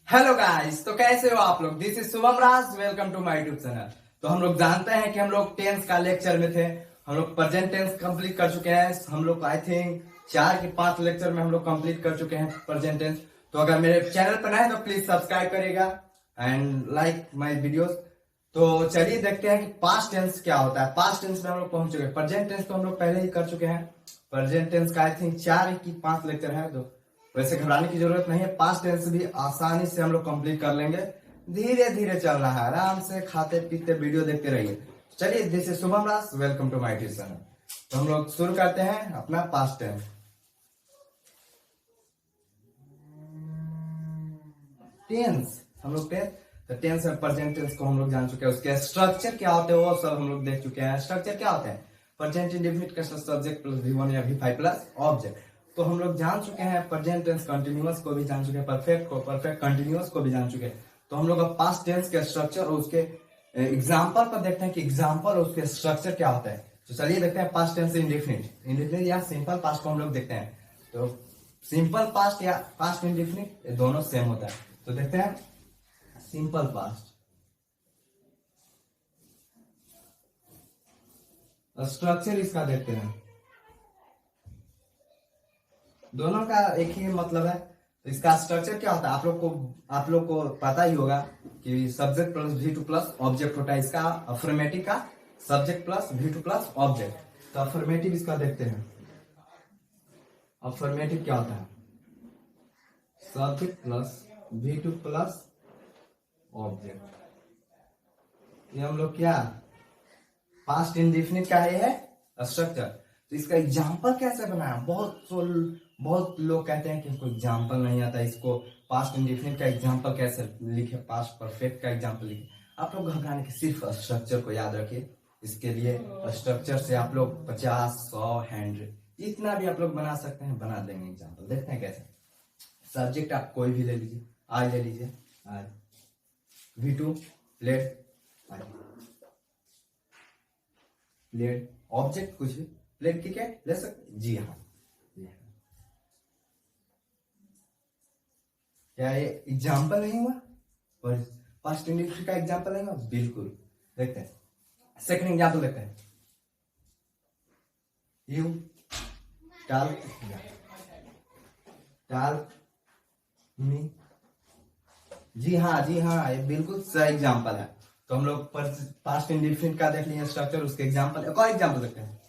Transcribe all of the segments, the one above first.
Hello guys, तो कैसे हो आप लोग। This is Shubham Raj, welcome to my YouTube channel. तो हम लोग जानते हैं कि हम लोग टेंस का लेक्चर में थे। हम लोग प्रेजेंट टेंस कंप्लीट कर चुके हैं। हम लोग आई थिंक 4 के 5 लेक्चर में हम लोग कंप्लीट कर चुके हैं प्रेजेंट टेंस। तो अगर मेरे चैनल पर नए हैं तो प्लीज सब्सक्राइब करिएगा एंड लाइक माय वीडियोस। तो चलिए देखते हैं कि पास्ट टेंस क्या होता है। पास्ट टेंस में हम लोग पहुंच चुके हैं। प्रेजेंट टेंस तो हम लोग पहले ही कर चुके हैं। प्रेजेंट टेंस का आई थिंक 4 की 5 लेक्चर है। तो वैसे घबराने की जरूरत नहीं है। पास्ट टेंस भी आसानी से हम लोग कंप्लीट कर लेंगे। धीरे धीरे चलना है, आराम से खाते पीते वीडियो देखते रहिए। चलिए, this is Shubham Raj, welcome to my channel. तो हम लोग शुरू करते हैं अपना पास्ट टेंस। टेंस हम लोग टेंस और प्रेजेंट टेंस को हम लोग जान चुके हैं। उसके स्ट्रक्चर क्या होते हैं वो सब हम लोग देख चुके हैं। स्ट्रक्चर क्या होता है? प्रेजेंट इंडेफिनिट का सब्जेक्ट प्लस V1 या V5 प्लस ऑब्जेक्ट। तो हम लोग जान चुके हैं प्रेजेंट टेंस कंटिन्यूअस को भी जान चुके हैं, परफेक्ट कंटिन्यूअस को भी जान चुके हैं। तो हम लोग अब पास्ट टेंस के स्ट्रक्चर और उसके एग्जाम्पल पर देखते हैं कि एग्जाम्पल और उसके स्ट्रक्चर क्या होता है। तो चलिए देखते हैं पास्ट टेंस इंडेफिनिट या सिंपल पास्ट को हम लोग देखते हैं। तो सिंपल पास्ट या पास्ट इंडेफिनिट दोनों सेम होता है। तो देखते हैं सिंपल पास्ट। स्ट्रक्चर इसका देखते हैं। दोनों का एक ही मतलब है। तो इसका स्ट्रक्चर क्या होता है आप लोग को पता ही होगा कि subject plus V2 plus object होता है। इसका अफर्मेटिव का subject plus V2 plus object. तो अफर्मेटिव इसका देखते हैं। अफर्मेटिव क्या होता है? Subject plus V2 plus object. ये हम लोग क्या पास्ट इंडेफिनिट का है स्ट्रक्चर। तो इसका एग्जाम्पल कैसे बनाया? बहुत लोग कहते हैं कि इसको एग्जाम्पल नहीं आता। इसको पास्ट इंडेफिनिट का एग्जाम्पल कैसे लिखे, पास्ट परफेक्ट का एग्जाम्पल लिखे। आप लोग घबराने के सिर्फ स्ट्रक्चर को याद रखिए। इसके लिए स्ट्रक्चर से आप लोग 50, 100, 100 इतना भी आप लोग बना सकते हैं, बना देंगे एग्जाम्पल। देखते हैं कैसे। सब्जेक्ट आप कोई भी ले लीजिए, आज ले लीजिए, आज V2 प्लेट, प्लेट ऑब्जेक्ट कुछ भी, प्लेट क्रिकेट ले सकते। जी हाँ, क्या ये एग्जाम्पल नहीं हुआ? पर पास्ट इंडेफिनिट का एग्जाम्पल नहीं हुआ? बिल्कुल। देखते हैं सेकंड एग्जाम्पल देखते हैं। यू टाल मी। जी हाँ, ये बिल्कुल सही एग्जाम्पल है। तो हम लोग पास्ट इंडेफिनिट का देख लिए स्ट्रक्चर, उसके एग्जाम्पल। एक और एग्जाम्पल देखते हैं।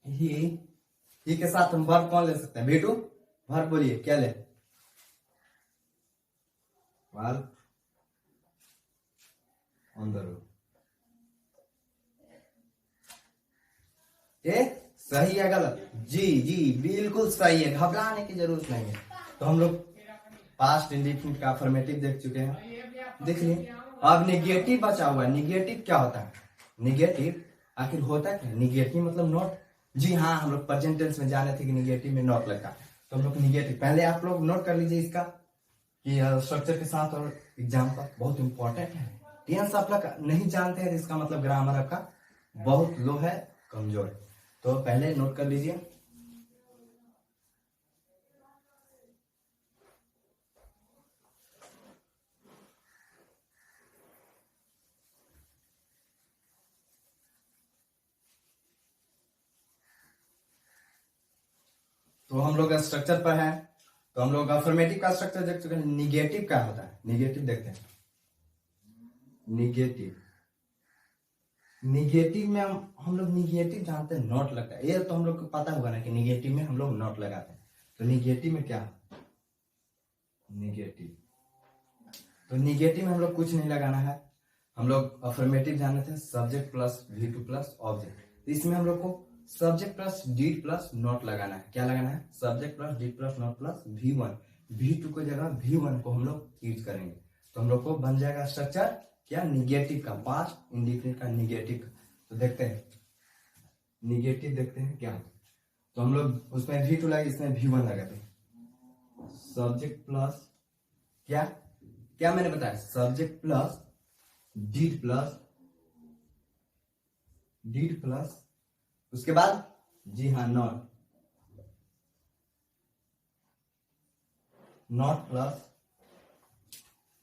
ही के साथ हम वर्ब कौन ले सकते हैं? V2 वर्ब बोलिए, क्या ले? Verb on the road. ये सही है गलत? जी बिल्कुल सही है, घबराने की जरूरत नहीं है। तो हम लोग पास्ट इंडेफिनिट का अफर्मेटिव देख चुके हैं, देख लिए। अब निगेटिव बचा हुआ है। निगेटिव क्या होता है? निगेटिव आखिर होता क्या? निगेटिव मतलब नॉट। जी हाँ, हम लोग प्रेजेंट टेंस में जाने थे कि निगेटिव में नॉट लगा। तो हम लोग निगेटिव पहले आप लोग नोट कर लीजिए इसका कि स्ट्रक्चर के साथ और एग्जाम्पल बहुत इंपॉर्टेंट है। टेंस आप लोग नहीं जानते हैं, इसका मतलब ग्रामर आपका बहुत लो है, कमजोर है। तो पहले नोट कर लीजिए। तो हम लोग स्ट्रक्चर पर है। तो हम लोग अफर्मेटिव का स्ट्रक्चर देख चुके हैं। निगेटिव क्या होता है? निगेटिव देखते हैं। निगेटिव निगेटिव में हम लोग निगेटिव जानते हैं, नॉट लगता है। ये तो हम लोग को पता होगा ना कि निगेटिव में हम लोग नॉट लगाते हैं। तो निगेटिव में क्या? निगेटिव तो निगेटिव में हम लोग कुछ नहीं लगाना है। हम लोग अफर्मेटिव जाने थे, subject plus V2 plus object. तो इसमें हम लोग को subject plus did plus not लगाना है। क्या लगाना है? Subject plus did plus not plus V1। V2 की जगह V1 को हम लोग यूज करेंगे। तो हम लोग को बन जाएगा स्ट्रक्चर क्या? निगेटिव का, पास्ट इंडेफिनिट का निगेटिव का। तो देखते हैं निगेटिव, देखते हैं क्या। तो हम लोग उसमें V2 लगे, इसमें V1 लगाते हैं। सब्जेक्ट प्लस क्या क्या मैंने बताया? सब्जेक्ट प्लस डीड प्लस उसके बाद जी हाँ नॉट प्लस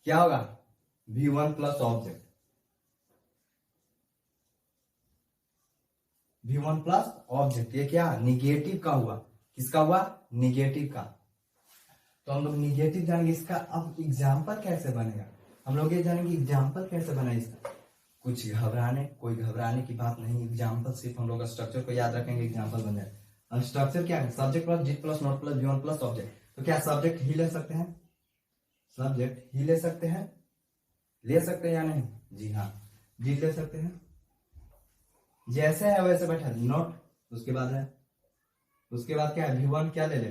क्या होगा, V1 plus object, V1 plus object. ये क्या, निगेटिव का हुआ, किसका हुआ, निगेटिव का। तो हम लोग निगेटिव जानेंगे इसका। अब एग्जाम्पल कैसे बनेगा, हम लोग ये जानेंगे एग्जाम्पल कैसे बना इसका। कुछ कोई घबराने की बात नहीं, एग्जाम्पल सिर्फ हम लोग स्ट्रक्चर को याद रखेंगे, एग्जाम्पल बन जाए। अब स्ट्रक्चर क्या है, subject plus did plus not plus V1 plus object. तो क्या सब्जेक्ट ही ले सकते हैं, सब्जेक्ट ही ले सकते हैं, ले सकते हैं या नहीं, जी हाँ, डिट ले सकते हैं, जैसे है वैसे बैठा नोट, उसके बाद है, उसके बाद क्या है, V1 क्या ले ले,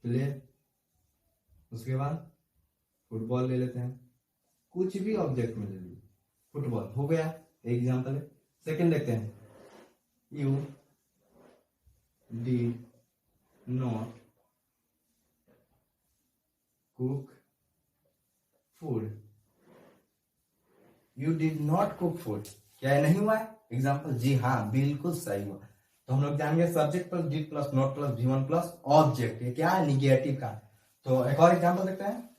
प्ले, उसके बाद फुटबॉल ले लेते हैं, कुछ भी ऑब्जेक्ट में ले लीजिए, फुटबॉल हो गया, एग्जाम्पल है। सेकंड देखते हैं, U D not cook food, you did not cook food, क्या ये नहीं हुआ है एग्जाम्पल, जी हाँ बिल्कुल सही हुआ। तो हम लोग जानेंगे subject plus did plus not plus V1 plus object, ये क्या है, निगेटिव का। तो एक और एग्जाम्पल देखते हैं।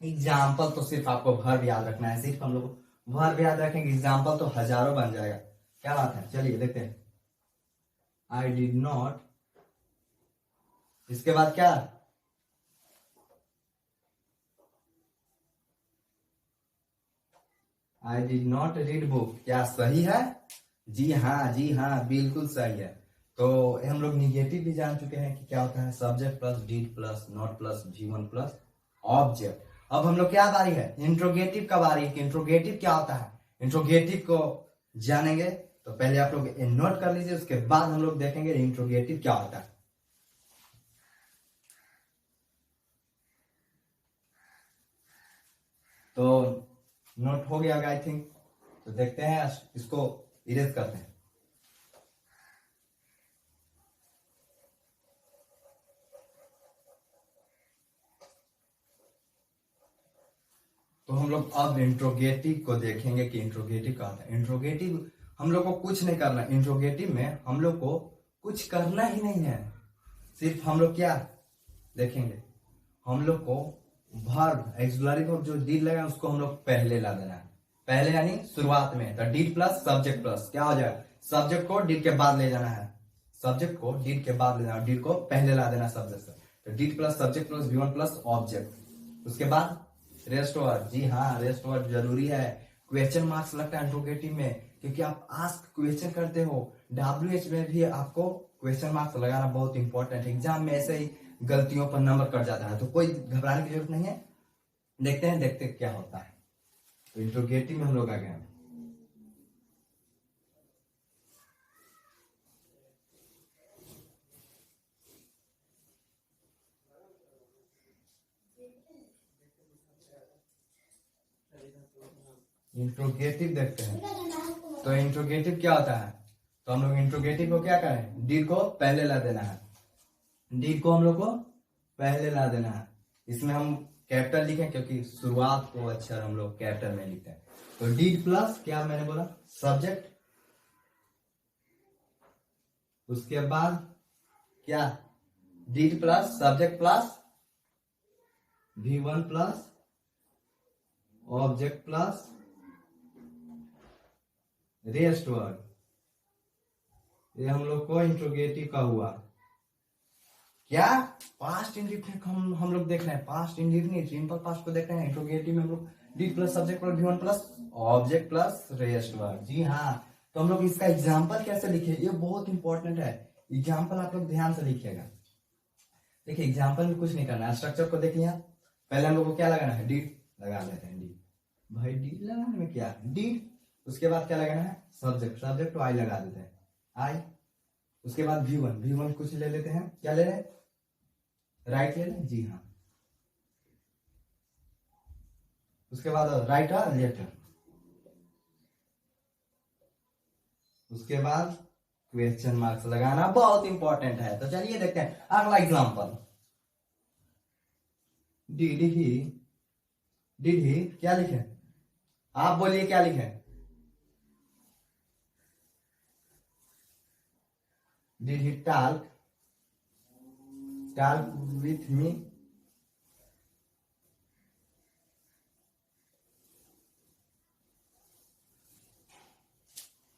एग्जाम्पल तो सिर्फ आपको वर्ब याद रखना है, सिर्फ हम लोग वर्ब याद रखेंगे, एग्जाम्पल तो हजारों बन जाएगा, क्या बात है। चलिए देखते हैं, आई डिड नॉट, इसके बाद क्या, I did not read book, क्या सही है, जी हाँ, जी हाँ बिल्कुल सही है। तो हम लोग निगेटिव भी जान चुके हैं कि क्या होता है, subject plus did plus not plus V1 plus object. अब हम लोग क्या बारी है, इंट्रोगेटिव का बारी है कि इंट्रोगेटिव क्या होता है। इंट्रोगेटिव को जानेंगे तो पहले आप लोग नोट कर लीजिए, उसके बाद हम लोग देखेंगे इंट्रोगेटिव क्या होता है। तो नोट हो गया आई थिंक, तो देखते हैं इसको इरेज करते हैं। तो हम लोग अब इंट्रोगेटिव को देखेंगे कि इंट्रोगेटिव क्या होता है। इंट्रोगेटिव हम लोग को कुछ नहीं करना, इंट्रोगेटिव में हम लोग को कुछ करना ही नहीं है, सिर्फ हम लोग क्या देखेंगे, हम लोग को वर्ब एक्सुलरी वर्ब जो डीड लगा उसको हम लोग पहले ला देना है, पहले यानी शुरुआत में। तो डीड प्लस सब्जेक्ट प्लस क्या हो जाएगा, सब्जेक्ट को डीड के बाद ले जाना है, सब्जेक्ट को डीड के बाद ले जाना, डीड को पहले ला देना सब्जेक्ट से। तो did plus subject plus V1 plus object, उसके बाद रेस्ट वर्ड, जी हाँ रेस्ट वर्ड जरूरी है। क्वेश्चन मार्क्स लगता है इंट्रोगेटिव में, क्योंकि आप आस्क क्वेश्चन करते हो, WH में भी आपको क्वेश्चन मार्क्स लगाना बहुत इंपॉर्टेंट है। एग्जाम में ऐसे ही गलतियों पर नंबर कट जाता है, तो कोई घबराने की जरूरत नहीं है। देखते हैं क्या होता है। तो इंट्रोगेटिव में हम लोग आ गए हैं। इंट्रोगेटिव देखते हैं। तो इंट्रोगेटिव क्या होता है, तो हम लोग इंट्रोगेटिव को क्या करें, डी को पहले ला देना है, डी को हम लोग को पहले ला देना है। इसमें हम कैपिटल लिखें क्योंकि शुरुआत को अक्षर हम लोग कैपिटल में लिखते हैं। तो डी प्लस क्या मैंने बोला, सब्जेक्ट, उसके बाद क्या, D plus subject plus V1 plus object plus rest word, ये हम लोग को इंट्रोगेटिव का हुआ। क्या पास्ट इंडिफिनिट हम लोग देख रहे हैं, पास्ट इंडिफिनिट सिंपल पास्ट को देख रहे हैं। इंट्रोगेटिव में हम लोग D plus subject plus V1 plus object plus rest word, जी हाँ। तो हम लोग इसका एग्जाम्पल कैसे लिखे, ये बहुत इंपॉर्टेंट है, एग्जाम्पल आप लोग ध्यान से लिखिएगा। देखिए एग्जाम्पल में कुछ नहीं करना है, स्ट्रक्चर को देख लिया, पहले हम लोग को क्या लगाना है, डी लगा लेते हैं, डी भाई डी लगाने में क्या, डी, उसके बाद क्या लगाना है, सब्जेक्ट, सब्जेक्ट तो आई लगा देते हैं, आई, उसके बाद V1 कुछ ले लेते हैं, क्या ले रहे हैं, राइट ले लें, जी हाँ, उसके बाद राइट और लेफ्ट, उसके बाद क्वेश्चन मार्क्स लगाना बहुत इंपॉर्टेंट है। तो चलिए देखते हैं अगला एग्जांपल, डिड ही क्या लिखे, आप बोलिए क्या लिखे, डिड ही टॉक विथ मी,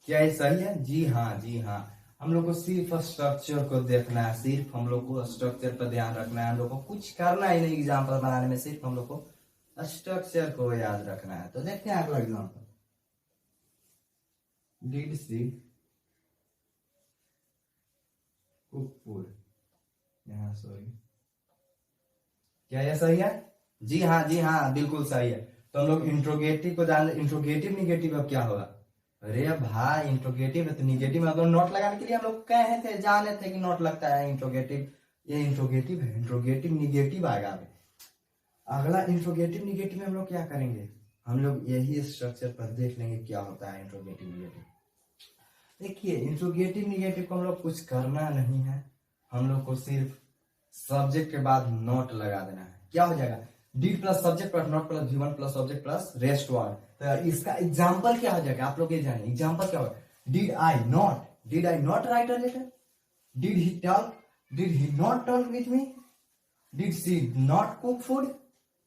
क्या ये सही है? जी हाँ, जी हाँ। हम लोग को सिर्फ स्ट्रक्चर को देखना है, सिर्फ हम लोग को स्ट्रक्चर पर ध्यान रखना है, हम लोग को कुछ करना ही नहीं एग्जाम्पल बनाने में, सिर्फ हम लोग को स्ट्रक्चर को याद रखना है। तो देखते हैं अगला example. Did she cook food, यहाँ सॉरी, क्या यह सही है? जी हाँ, जी हाँ, बिल्कुल सही है। तो हम लोग इंट्रोगेटिव को जान, इंट्रोगेटिव निगेटिव अब क्या होगा? अरे भाई इंट्रोगेटिव है तो निगेटिव में अगर नोट लगाने के लिए हम लोग कहे थे, जाने थे कि नोट लगता है इंट्रोगेटिव, ये इंट्रोगेटिव है, इंट्रोगेटिव निगेटिव आएगा अभी। अगला इंट्रोगेटिव निगेटिव में हम लोग क्या करेंगे? हम लोग यही स्ट्रक्चर पर देख लेंगे क्या होता है इंट्रोगेटिव निगेटिव। देखिए इंट्रोगेटिव निगेटिव को हम लोग कुछ करना नहीं है, हम लोग को सिर्फ सब्जेक्ट के बाद नोट लगा देना है। क्या हो जाएगा? Did plus subject plus not plus V1 plus subject plus rest word. तो इसका एग्जांपल क्या हो जाएगा? आप लोग ये जानिए एग्जांपल क्या होगा। Did I not write a letter, did he talk, did he not talk with me, did she not cook food.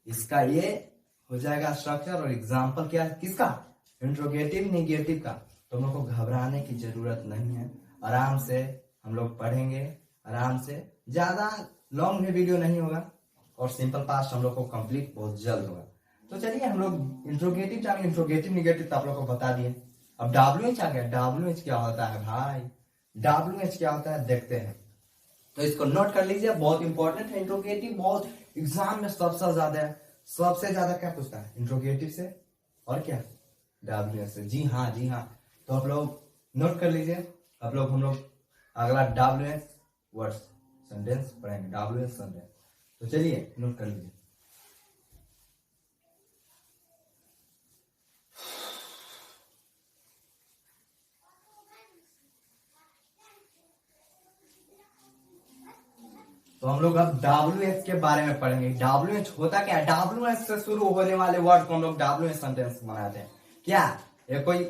इसका ये हो जाएगा स्ट्रक्चर। और एग्जांपल क्या है किसका? इंट्रोगेटिव निगेटिव का। तो हम लोग को घबराने की जरूरत नहीं है, आराम से हम लोग पढ़ेंगे, आराम से, ज्यादा लॉन्ग में वीडियो नहीं होगा और सिंपल पास्ट हम लोग को कंप्लीट बहुत जल्द होगा। तो चलिए हम लोग इंट्रोगेटिव जाने, इंट्रोगेटिव निगेटिव तो आप लोग को बता दिए। अब WH आ गया। WH क्या होता है भाई? WH क्या होता है देखते हैं। तो इसको नोट कर लीजिए, बहुत इंपॉर्टेंट है इंट्रोगेटिव, बहुत एग्जाम में सबसे ज्यादा क्या पूछता है? इंट्रोगेटिव से और क्या? WH से। जी हाँ, जी हाँ। तो आप लोग नोट कर लीजिए। हम लोग अगला WH वर्ड्स सेंटेंस पढ़ेंगे, WH सेंटेंस। तो चलिए नोट कर लीजिए। तो हम लोग अब WH के बारे में पढ़ेंगे। WH होता क्या है? WH से शुरू होने वाले वर्ड को हम लोग WH सेंटेंस बनाते हैं। क्या ये कोई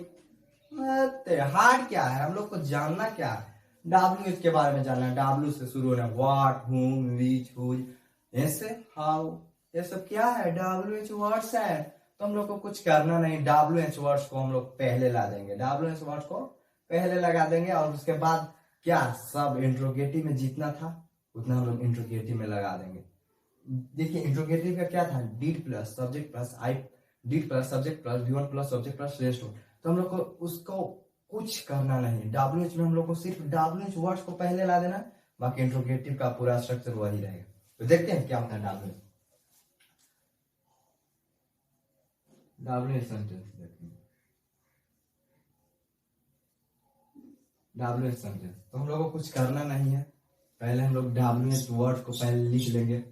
हार्ड क्या है? हम लोग को जानना क्या है? WH के बारे में जानना है। W से शुरू होना, व्हाट, हुम, विच, हुज, ऐसे हाउ, ये सब क्या है? WH वर्ड्स है। तो हम लोग को कुछ करना नहीं, WH वर्ड्स को हम लोग पहले ला देंगे, WH वर्ड्स को पहले लगा देंगे और उसके बाद क्या सब इंट्रोगेटिव में जितना था उतना हम लोग इंट्रोगेटिव में लगा देंगे। देखिए इंट्रोगेटिव का क्या था? Did plus subject plus did plus subject plus V1 plus subject plus rest. तो हम लोग को उसको कुछ करना नहीं, WH में हम लोग को सिर्फ WH वर्ड्स को पहले ला देना, बाकी इंट्रोगेटिव का पूरा स्ट्रक्चर वही रहेगा। तो देखते हैं क्या होता है WH सेंटेंस। देखते हैं WH सेंटेंस। तो हम लोग को कुछ करना नहीं है, पहले हम लोग WH वर्ड को पहले लिख लेंगे।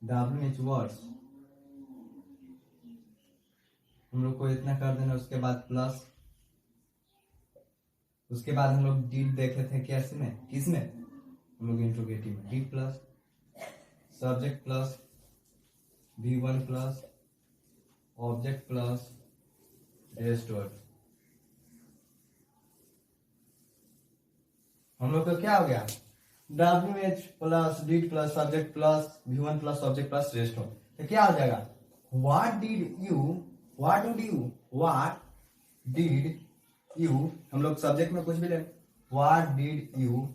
WH वर्ड्स हम लोग को इतना कर देना, उसके बाद प्लस, उसके बाद हम लोग डिड देखे थे कैसे में, किसमें? हम लोग इंट्रोगेटिव में। Did plus subject plus V1 plus object plus rest word. हम लोग को क्या हो गया? WH plus did plus subject plus V1 plus object plus rest word. तो क्या हो जाएगा? व्हाट डिड यू, हम लोग सब्जेक्ट में कुछ भी ले, what did you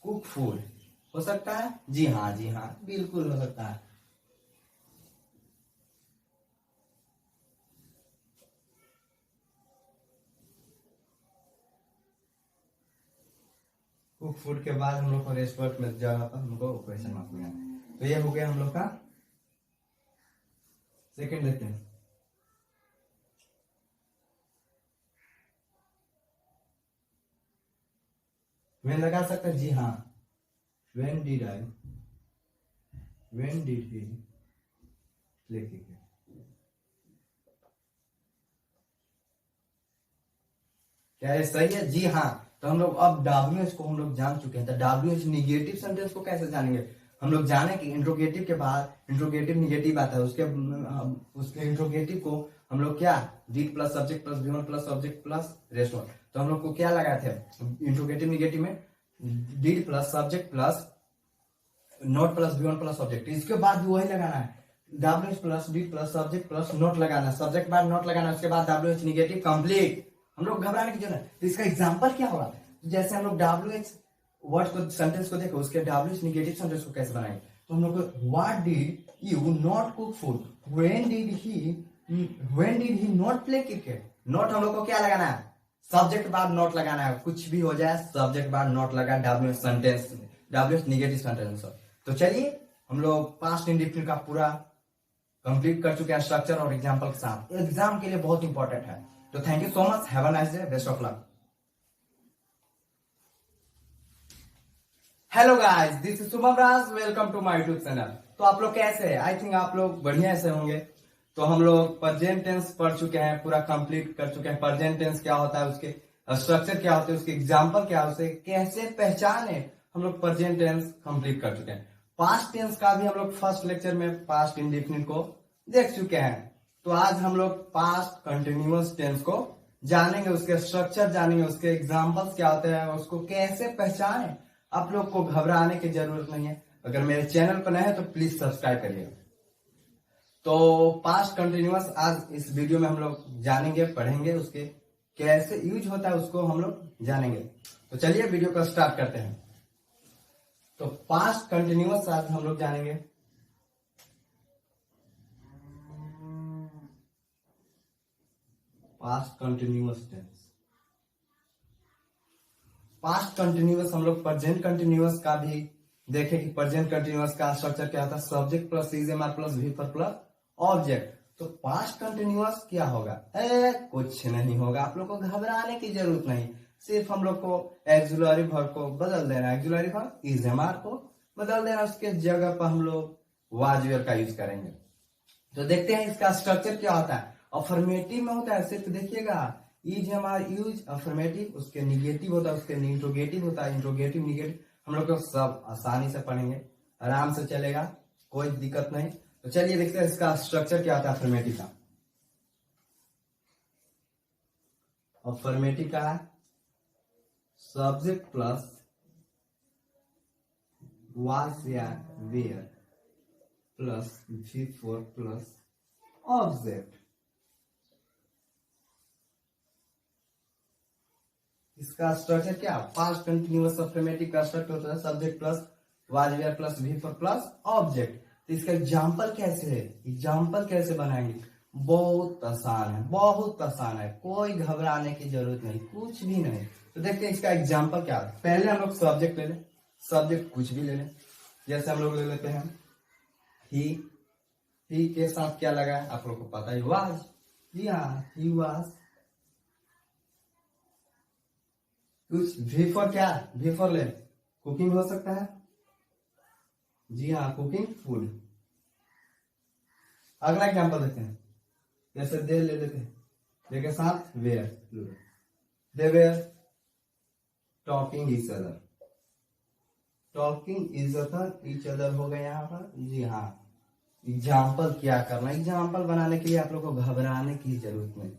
cook food. हो सकता है? जी हाँ, जी हाँ, बिल्कुल हो सकता है। कुक फूड के बाद हम लोग को रेस्टोरेंट में जगह पर हमको क्वेश्चन मार्क लगाना। तो ये हो गया हम लोग का सेकंड। लेते हैं वेन लगा सकते हैं। जी हाँ, वेन डिड ही लिखिए। क्या ये सही है? जी हाँ। तो हम लोग अब WH को हम लोग जान चुके हैं। तो WH निगेटिव सेंटेंस को कैसे जानेंगे? हम लोग जाने कि इंट्रोगेटिव के बाद इंट्रोगेटिव निगेटिव आता है, उसके इंट्रोगेटिव को हम लोग क्या, did plus subject plus V1 plus subject plus rest word. तो हम लोग को क्या लगाए थे इंट्रोगेटिव निगेटिव में? Did plus subject plus not plus V1 plus subject. इसके बाद भी वही लगाना है, W H plus D plus subject plus note लगाना, सब्जेक्ट बाद नोट लगाना, उसके बाद डब्ल्यू एच निगेटिव कंप्लीट। हम लोग घबराने की जरूरत है। तो इसका एग्जांपल क्या होगा, जैसे हम लोग डब्ल्यू एच वर्ड को सेंटेंस को देखो, उसके डब्ल्यू एच निगेटिव सेंटेंस को कैसे बनाएंगे। तो हम लोग को what did you not cook food, when did he not play cricket. Note हम लोग को क्या लगाना है, सब्जेक्ट बाद नोट लगाना है, कुछ भी हो जाए सब्जेक्ट बाद नोट लगा, W sentence, W negative sentence. तो चलिए हम लोग पास्ट इंडेफिनिट का पूरा कंप्लीट कर चुके हैं स्ट्रक्चर और एग्जांपल के साथ। एग्जाम के लिए बहुत इंपॉर्टेंट है। तो thank you so much, have a nice day, best of luck. Hello guys, this is Shubham Raj, welcome to my YouTube channel. तो आप लोग कैसे हैं? आई थिंक आप लोग बढ़िया से होंगे। तो हम लोग प्रेजेंट टेंस पढ़ चुके हैं, पूरा कंप्लीट कर चुके हैं। प्रेजेंट टेंस क्या होता है, उसके स्ट्रक्चर क्या होते हैं, उसके एग्जांपल क्या है, उसे कैसे पहचाने, हम लोग प्रेजेंट टेंस कंप्लीट कर चुके हैं। पास्ट टेंस का भी हम लोग फर्स्ट लेक्चर में पास्ट इंडेफिनिट को देख चुके हैं। तो आज हम लोग पास्ट कंटिन्यूअस टेंस को जानेंगे, उसके स्ट्रक्चर जानेंगे, उसके एग्जाम्पल्स क्या होते हैं, उसको कैसे पहचाने। आप लोग को घबराने की जरूरत नहीं है। अगर मेरे चैनल पर नए हैं तो प्लीज सब्सक्राइब करिए। तो पास्ट कंटिन्यूअस आज इस वीडियो में हम लोग जानेंगे, पढ़ेंगे, उसके कैसे यूज होता है उसको हम लोग जानेंगे। तो चलिए वीडियो को स्टार्ट करते हैं। तो पास्ट कंटिन्यूअस आज हम लोग जानेंगे। Past continuous tense, past continuous हम लोग प्रेजेंट कंटिन्यूअस का भी देखें कि प्रेजेंट कंटिन्यूअस का स्ट्रक्चर क्या होता है, subject plus is am are plus V four plus object. तो पास्ट कंटिन्यूअस क्या होगा, कुछ नहीं होगा, आप लोग को घबराने की जरूरत नहीं। सिर्फ हम लोग को एक्सुलरी वर्ब को बदल देना, एक्सुलरी वर्ब इजएमआर को बदल देना, उसके जगह पर हम लोग वाज वेयर का यूज करेंगे। तो देखते हैं इसका स्ट्रक्चर क्या होता है। अफर्मेटिव में होता है, सिर्फ देखिएगा इज हमारा यूज अफर्मेटिव, उसके निगेटिव होता है, उसके इंट्रोगेटिव होता है, इंट्रोगेटिव निगेटिव हम लोग को सब आसानी से पढ़ेंगे, आराम से चलेगा, कोई दिक्कत नहीं। तो चलिए देखते हैं इसका स्ट्रक्चर क्या होता है अफर्मेटिव का। अफर्मेटिव का है सब्जेक्ट प्लस वाज या were plus V4 plus object. इसका स्ट्रक्चर क्या, पास्ट कंटिन्यूअस अफर्मेटिव का स्ट्रक्चर होता है subject plus was were plus V4 plus object. तो इसका एग्जाम्पल कैसे है, एग्जाम्पल कैसे बनाएंगे, बहुत आसान है, बहुत आसान है, कोई घबराने की जरूरत नहीं, कुछ भी नहीं। तो देखते हैं इसका एग्जाम्पल क्या है। पहले हम लोग सब्जेक्ट ले लें, सब्जेक्ट कुछ भी ले लें, जैसे हम लोग ले लेते हैं ही के साथ क्या लगा है आप लोग को पता है, वाज। जी हाँ, ही वाज। कुछ V4 क्या, V4 ले, कुकिंग हो सकता है, जी हाँ, कुकिंग फूड। अगला एग्जाम्पल देखते हैं, जैसे दे ले लेते हैं, दे के साथ were, they were talking each other, talking each other हो गया यहाँ पर, जी हाँ। एग्जाम्पल क्या करना, एग्जाम्पल बनाने के लिए आप लोग को घबराने की जरूरत नहीं,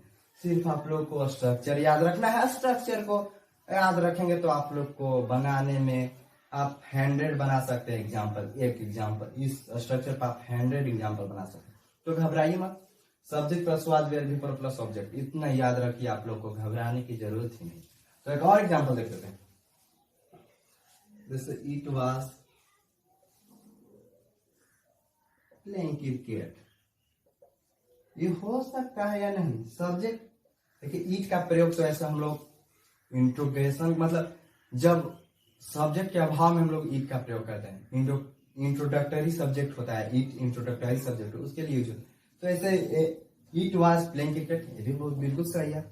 सिर्फ आप लोग को स्ट्रक्चर याद रखना है। स्ट्रक्चर को याद रखेंगे तो आप लोग को बनाने में आप 100 बना सकते हैं एग्जाम्पल, एक एग्जाम्पल इस स्ट्रक्चर पर आप 100 एग्जाम्पल बना सकते हैं। तो घबराइए मत, subject plus was were V4 plus object, इतना याद रखिए, आप लोग को घबराने की जरूरत ही नहीं। तो एक और एग्जाम्पल देख लेते हैं, जैसे इट वाज प्लेइंग क्रिकेट। ये हो सकता है या नहीं, सब्जेक्ट देखिए, ईट का प्रयोग तो ऐसा हम लोग इंट्रोगेशन, मतलब जब सब्जेक्ट के अभाव में हम लोग ईट का प्रयोग करते हैं, इंट्रोडक्टरी सब्जेक्ट होता है, ईट इंट्रोडक्टरी सब्जेक्ट उसके लिए यूज होता है। तो ऐसे ईट वाज प्लेइंग क्रिकेट, ये भी बहुत बिल्कुल सही है।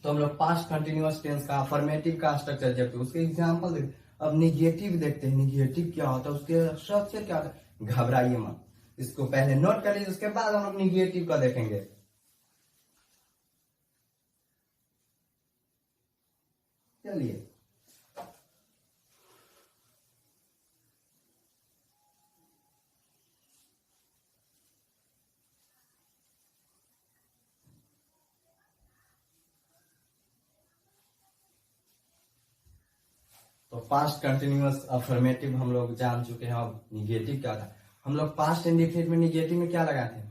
तो हम लोग पास्ट कंटिन्यूअस टेंस का अफर्मेटिव का स्ट्रक्चर देखते हैं, उसके एग्जाम्पल देखते हैं। अब निगेटिव देखते हैं, निगेटिव क्या होता है, उसके स्ट्रक्चर क्या होता है। घबराइए मत, इसको पहले नोट कर लीजिए, उसके बाद हम लोग निगेटिव का देखेंगे। चलिए तो पास्ट कंटिन्यूअस अफर्मेटिव हम लोग जान चुके हैं। अब निगेटिव क्या था, हम लोग पास्ट इंडेफिनिट में निगेटिव में क्या लगाए थे,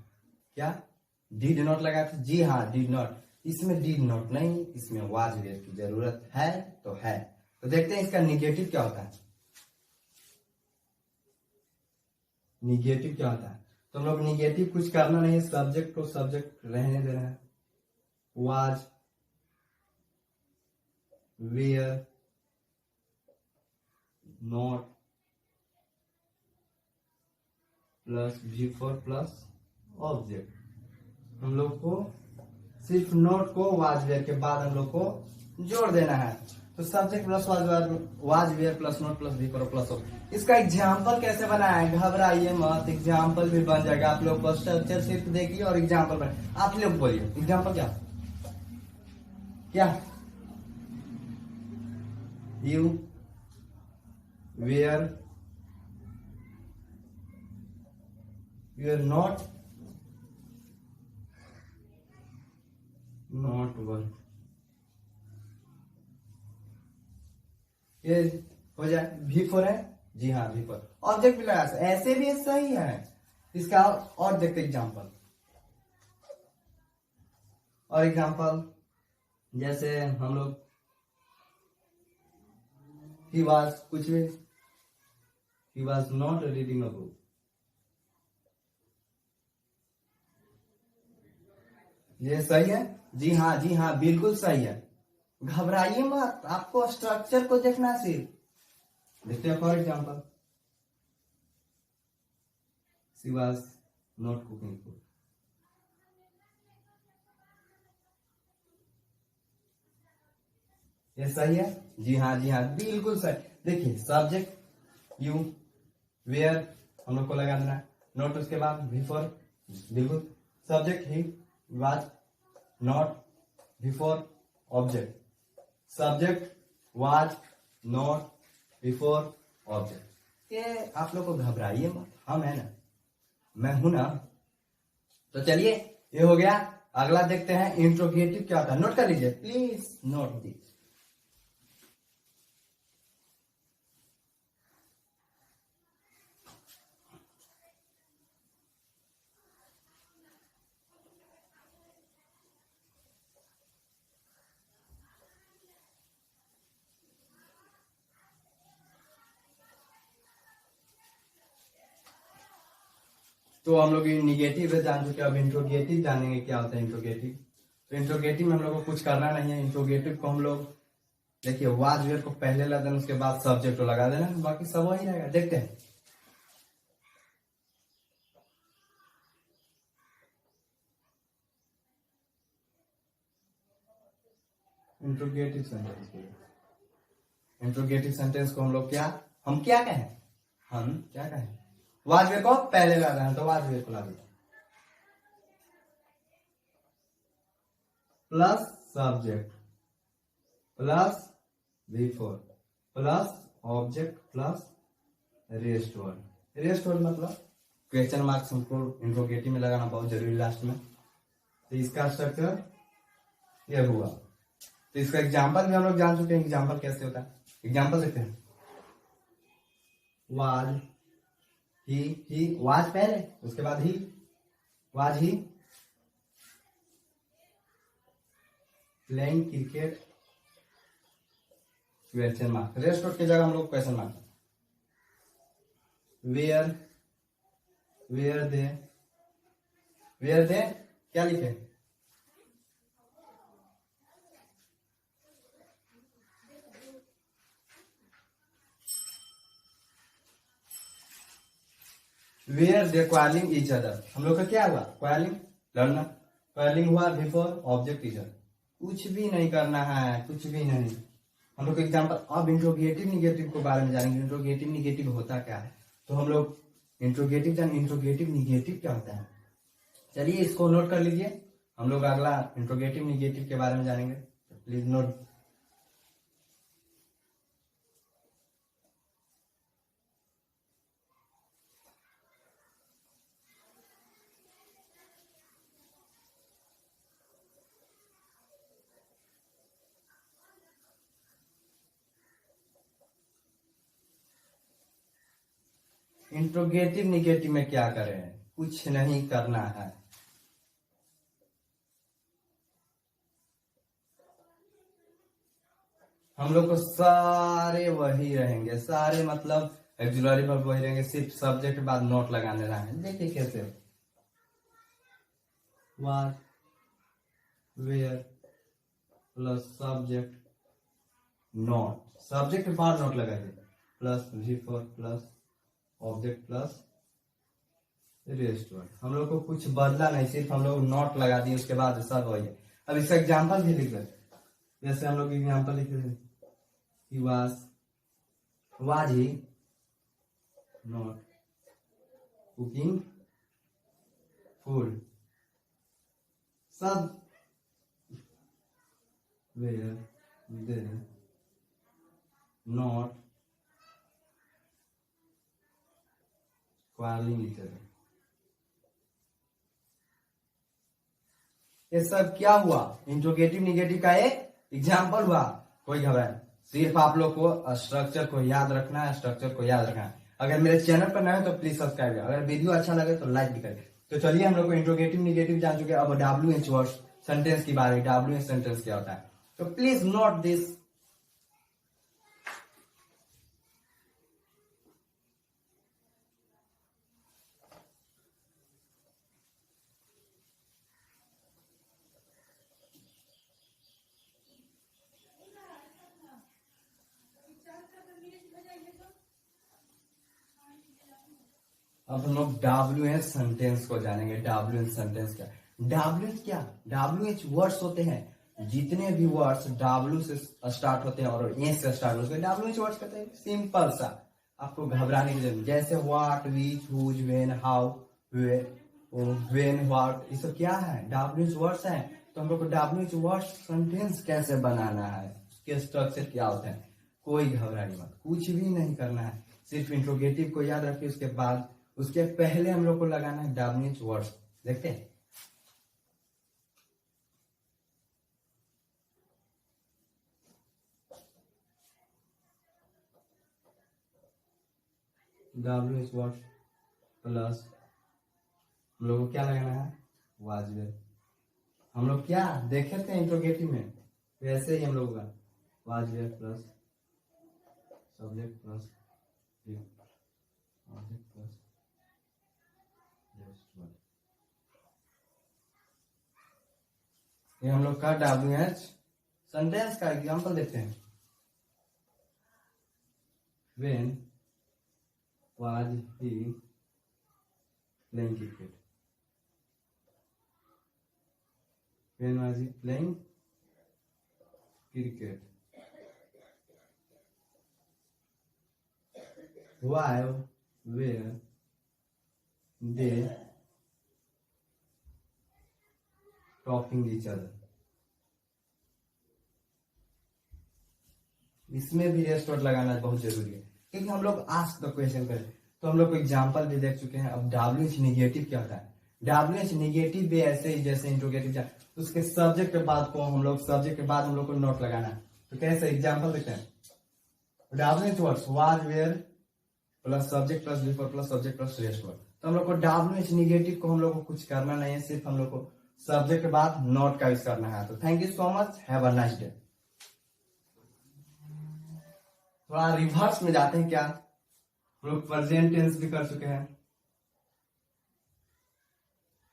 क्या डिड नॉट लगाए थे। जी हाँ, डिड नॉट। इसमें डिड नॉट नहीं, इसमें वाज वेयर की जरूरत है तो है। तो देखते हैं इसका निगेटिव क्या होता है। निगेटिव क्या होता है, तो हम लोग निगेटिव कुछ करना नहीं है, सब्जेक्ट को सब्जेक्ट रहने देना है। Was where not plus V four plus object. हम लोग को सिर्फ नोट को वाज वेयर के बाद हम लोग को जोड़ देना है। तो subject plus was were plus not plus V four plus object. इसका एग्जाम्पल कैसे बनाया है, घबराइए मत, एग्जाम्पल भी बन जाएगा। आप लोग को स्ट्रक्चर सिर्फ देखिए और एग्जाम्पल बने। आप लोग बोलिए एग्जाम्पल क्या क्या। You were not work. ये हो जाए भी फोर है। जी हाँ, भी फोर। ऑब्जेक्ट भी लगा ऐसे भी सही है। इसका और देखते एग्जाम्पल। और एग्जाम्पल जैसे हम लोग ही वाज कुछ भी, he was not reading a book. ये सही है। जी हाँ, जी हाँ, बिल्कुल सही है। घबराइए मत, आपको स्ट्रक्चर को देखना है सिर्फ। देखते हैं for example, she was not cooking food. ये सही है। जी हाँ, जी हाँ, बिल्कुल सही। देखिए सब्जेक्ट यू वेयर हम लोग को लगा देना, नॉट उसके बाद बिफोर, बिल्कुल। Subject he was not before object, subject was not before object. ये आप लोग को घबराइए मत, हम है ना, मैं हूं ना। तो चलिए ये हो गया। अगला देखते हैं इंट्रोगेटिव क्या होता है। नोट कर लीजिए प्लीज, नोट दिस। तो हम लोग निगेटिव जान चुके, अब इंट्रोगेटिव जानेंगे क्या होता है इंट्रोगेटिव। तो इंट्रोगेटिव में हम लोग को कुछ करना नहीं है। इंट्रोगेटिव को हम लोग देखिए वाज वेयर को पहले लगा देना, उसके बाद सब्जेक्ट को लगा देना, बाकी सब वही रहेगा। देखते हैं इंट्रोगेटिव सेंटेंस को। इंट्रोगेटिव सेंटेंस को हम लोग हम क्या कहें, वाज वेयर को पहले लगा देना, तो वाज वेयर को लगा देना plus subject plus before plus object plus rest word. Rest word मतलब क्वेश्चन मार्क्स हमको इंट्रोगेटिव में लगाना बहुत जरूरी लास्ट में। तो इसका स्ट्रक्चर यह हुआ। तो इसका एग्जाम्पल भी हम लोग जान चुके हैं, एग्जाम्पल कैसे होता है। एग्जाम्पल देखते हैं। वाज ही वाज पहले, उसके बाद he was he playing cricket question mark. Rest word की जगह हम लोग क्वेश्चन मार्क। वेयर दे क्या लिखे, were they quarrelling each other. हम लोग का क्या हुआ, क्वारलिंग लड़ना। क्वारलिंग हुआ बिफोर ऑब्जेक्ट ईचर। कुछ भी नहीं करना है, कुछ भी नहीं। हम लोग एग्जाम्पल अब इंट्रोगेटिव निगेटिव के बारे में जानेंगे। इंट्रोगेटिव निगेटिव होता क्या है, तो हम लोग इंट्रोगेटिव जानेंगे। इंट्रोगेटिव निगेटिव क्या होता है, चलिए इसको नोट कर लीजिए। हम लोग अगला इंट्रोगेटिव निगेटिव के बारे में जानेंगे, तो प्लीज नोट। इंट्रोगेटिव निगेटिव में क्या करें, कुछ नहीं करना है। हम लोग को सारे वही रहेंगे, सारे मतलब एक्सिलरी वर्ब वही रहेंगे, सिर्फ सब्जेक्ट के बाद नोट लगाने रहेंगे। देखिए कैसे, what, were plus subject not, subject के बाद नोट लगाइए, plus V4 plus object plus rest word. हम लोग को कुछ बदला नहीं, सिर्फ हम लोग नोट लगा दिए, उसके बाद सब वही है। अब इसका एग्जाम्पल भी लिख रहे, जैसे हम लोग एग्जाम्पल लिख रहे, he was he not cooking food, सब were they not quarreling each other। ये सब क्या हुआ, इंट्रोगेटिव निगेटिव का एक एग्जाम्पल हुआ। कोई घबराए, सिर्फ आप लोग को स्ट्रक्चर को याद रखना है, स्ट्रक्चर को याद रखना है। अगर मेरे चैनल पर नए हो तो प्लीज सब्सक्राइब करें, अगर वीडियो अच्छा लगे तो लाइक भी करें। तो चलिए, हम लोग को इंट्रोगेटिव निगेटिव जान चुके हैं, अब WH वर्ड सेंटेंस की बारे। WH सेंटेंस क्या होता है, तो प्लीज नोट दिस। अब हम लोग WH सेंटेंस को जानेंगे। WH सेंटेंस क्या, WH क्या, WH वर्ड्स होते हैं, जितने भी वर्ड्स W से स्टार्ट होते हैं और ए से स्टार्ट होते हैं WH वर्ड्स कहते हैं। सिंपल सा, आपको घबराने की जरूरत, जैसे what, which, whose, when, how, when, what, ये सब क्या है, WH वर्ड्स हैं। तो हम लोग को WH वर्ड्स सेंटेंस कैसे बनाना है, उसके स्ट्रक्चर क्या होते हैं, कोई घबराई मत, कुछ भी नहीं करना है, सिर्फ इंट्रोगेटिव को याद रखिए, उसके बाद उसके पहले हम लोग को लगाना है WH वर्ड्स। देखते हैं, WH वर्ड्स प्लस हम लोग को क्या लगाना है, वाज वेयर। हम लोग क्या देखे थे इंट्रोगेटिव में, वैसे ही हम लोग का was were plus subject plus object plus ये हम लोग का WH सेंटेंस का एग्जांपल देते हैं। When was he playing cricket? When was he playing cricket? Why were they topping each other? इसमें भी रेस्ट वर्ड लगाना बहुत जरूरी है, क्योंकि हम लोग आस्क द क्वेश्चन करें। तो हम लोग को एग्जांपल भी देख चुके हैं। अब WH निगेटिव क्या होता है, WH निगेटिव भी ऐसे ही जैसे इंट्रोगेटिव, उसके सब्जेक्ट के बाद को हम लोग नोट लगाना है। तो कैसे एग्जांपल देखते हैं, WH words was were plus subject plus V4 plus subject plus rest word. तो हम लोग को WH निगेटिव को हम लोग को कुछ करना नहीं है, सिर्फ हम लोग को सब्जेक्ट के बाद नोट का यूज करना है। तो thank you so much, have a nice day. थोड़ा रिवर्स में जाते हैं, क्या हम लोग प्रेजेंट टेंस भी कर चुके हैं।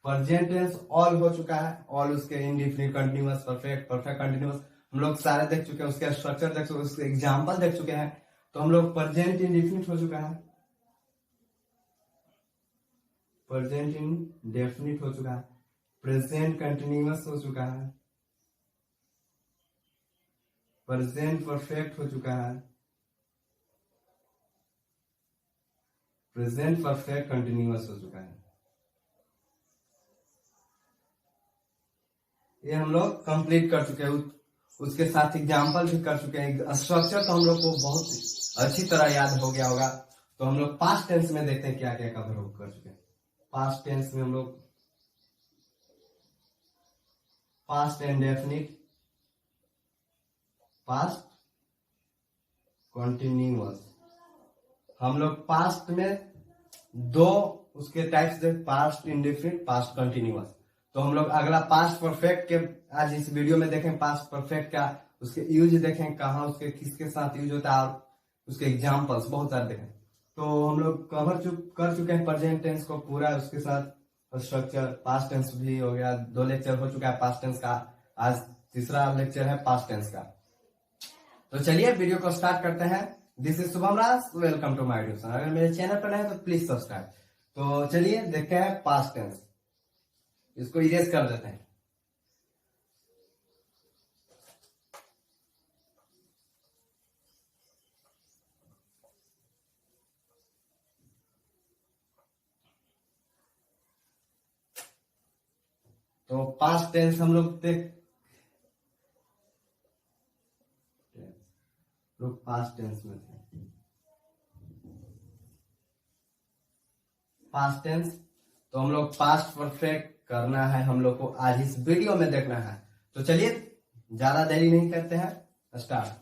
प्रेजेंट टेंस ऑल हो चुका है, ऑल उसके indefinite, continuous, perfect, perfect continuous हम लोग सारे देख चुके हैं, उसके स्ट्रक्चर देख चुके हैं, उसके एग्जाम्पल देख चुके हैं। तो हम लोग प्रेजेंट इंडेफिनिट हो चुका है, प्रेजेंट इंडेफिनिट हो चुका है, प्रेजेंट कंटिन्यूअस हो चुका है, प्रेजेंट परफेक्ट हो चुका है, प्रेजेंट परफेक्ट कंटिन्यूअस हो चुका है। ये हम लोग कंप्लीट कर चुके हैं, उसके साथ एग्जाम्पल भी कर चुके हैं। स्ट्रक्चर तो हम लोग को बहुत अच्छी तरह याद हो गया होगा। तो हम लोग पास्ट टेंस में देखते हैं क्या क्या कवर कर चुके हैं। पास्ट टेंस में हम लोग पास्ट इंडेफिनिट, पास्ट कंटिन्यूअस, हम लोग पास्ट में दो उसके टाइप्स थे, पास्ट इंडेफिनिट, पास्ट कंटिन्यूअस। तो हम लोग अगला पास्ट परफेक्ट के आज इस वीडियो में देखें, पास्ट परफेक्ट का उसके यूज देखें, कहाँ उसके किसके साथ यूज होता है, उसके एग्जाम्पल्स बहुत सारे देखें। तो हम लोग कर चुके हैं प्रेजेंट टेंस को पूरा, उसके साथ स्ट्रक्चर। पास्ट टेंस भी हो गया, 2 लेक्चर हो चुका है पास्ट टेंस का, आज तीसरा लेक्चर है पास्ट टेंस का। तो चलिए वीडियो को स्टार्ट करते हैं। This is Shubham Raj, welcome to my YouTube channel. अगर मेरे चैनल पर नए हैं तो प्लीज सब्सक्राइब। तो चलिए देखते हैं पास्ट टेंस, इसको इरेज कर देते हैं। तो पास्ट टेंस हम लोग पास्ट टेंस में थे। पास्ट टेंस तो हम लोग पास्ट परफेक्ट करना है, हम लोग को आज इस वीडियो में देखना है। तो चलिए ज्यादा देरी नहीं करते हैं, स्टार्ट।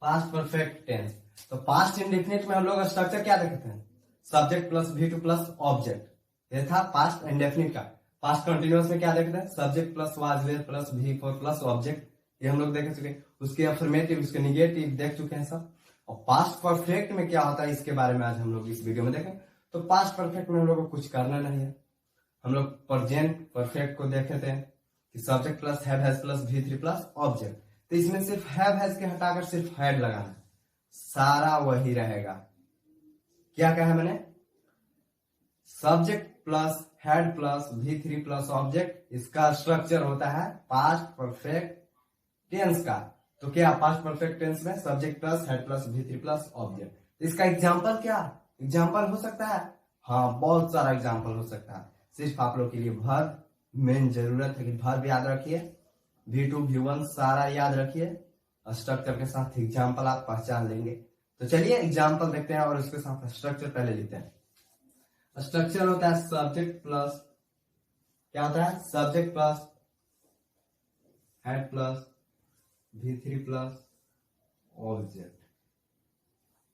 Past perfect tense. तो पास्ट इंडेफिनिट में हम लोग स्ट्रक्चर क्या देखते हैं, subject plus V2 plus object. ये था पास्ट इंडेफिनिट का। पास्ट कंटिन्यूअस में क्या देखते हैं, subject plus was were plus V4 plus object. ये हम लोग देख चुके हैं। उसके अफर्मेटिव, उसके निगेटिव देख चुके हैं सब। और पास्ट परफेक्ट में क्या होता है इसके बारे में आज हम लोग इस वीडियो में देखें। तो पास्ट परफेक्ट में हम लोग को कुछ करना नहीं है, हम लोग प्रेजेंट परफेक्ट को देखे थे कि subject plus have has plus V3 plus object. तो इसमें सिर्फ हैव हैज के हटाकर सिर्फ हैड लगाना, सारा वही रहेगा। क्या कहा मैंने, subject plus had plus V3 plus object, इसका स्ट्रक्चर होता है पास्ट परफेक्ट टेंस का। तो क्या पास्ट परफेक्ट टेंस में subject plus had plus V3 plus object. इसका एग्जांपल क्या एग्जांपल हो सकता है, हाँ बहुत सारा एग्जांपल हो सकता है। सिर्फ आप लोग के लिए वर्ब मेन जरूरत है कि वर्ब याद रखिए, V2 V1 सारा याद रखिए, स्ट्रक्चर के साथ एग्जांपल आप पहचान लेंगे। तो चलिए एग्जांपल देखते हैं और उसके साथ स्ट्रक्चर पहले लिखते हैं। स्ट्रक्चर होता है सब्जेक्ट प्लस, क्या होता है, subject plus had plus V3 plus object.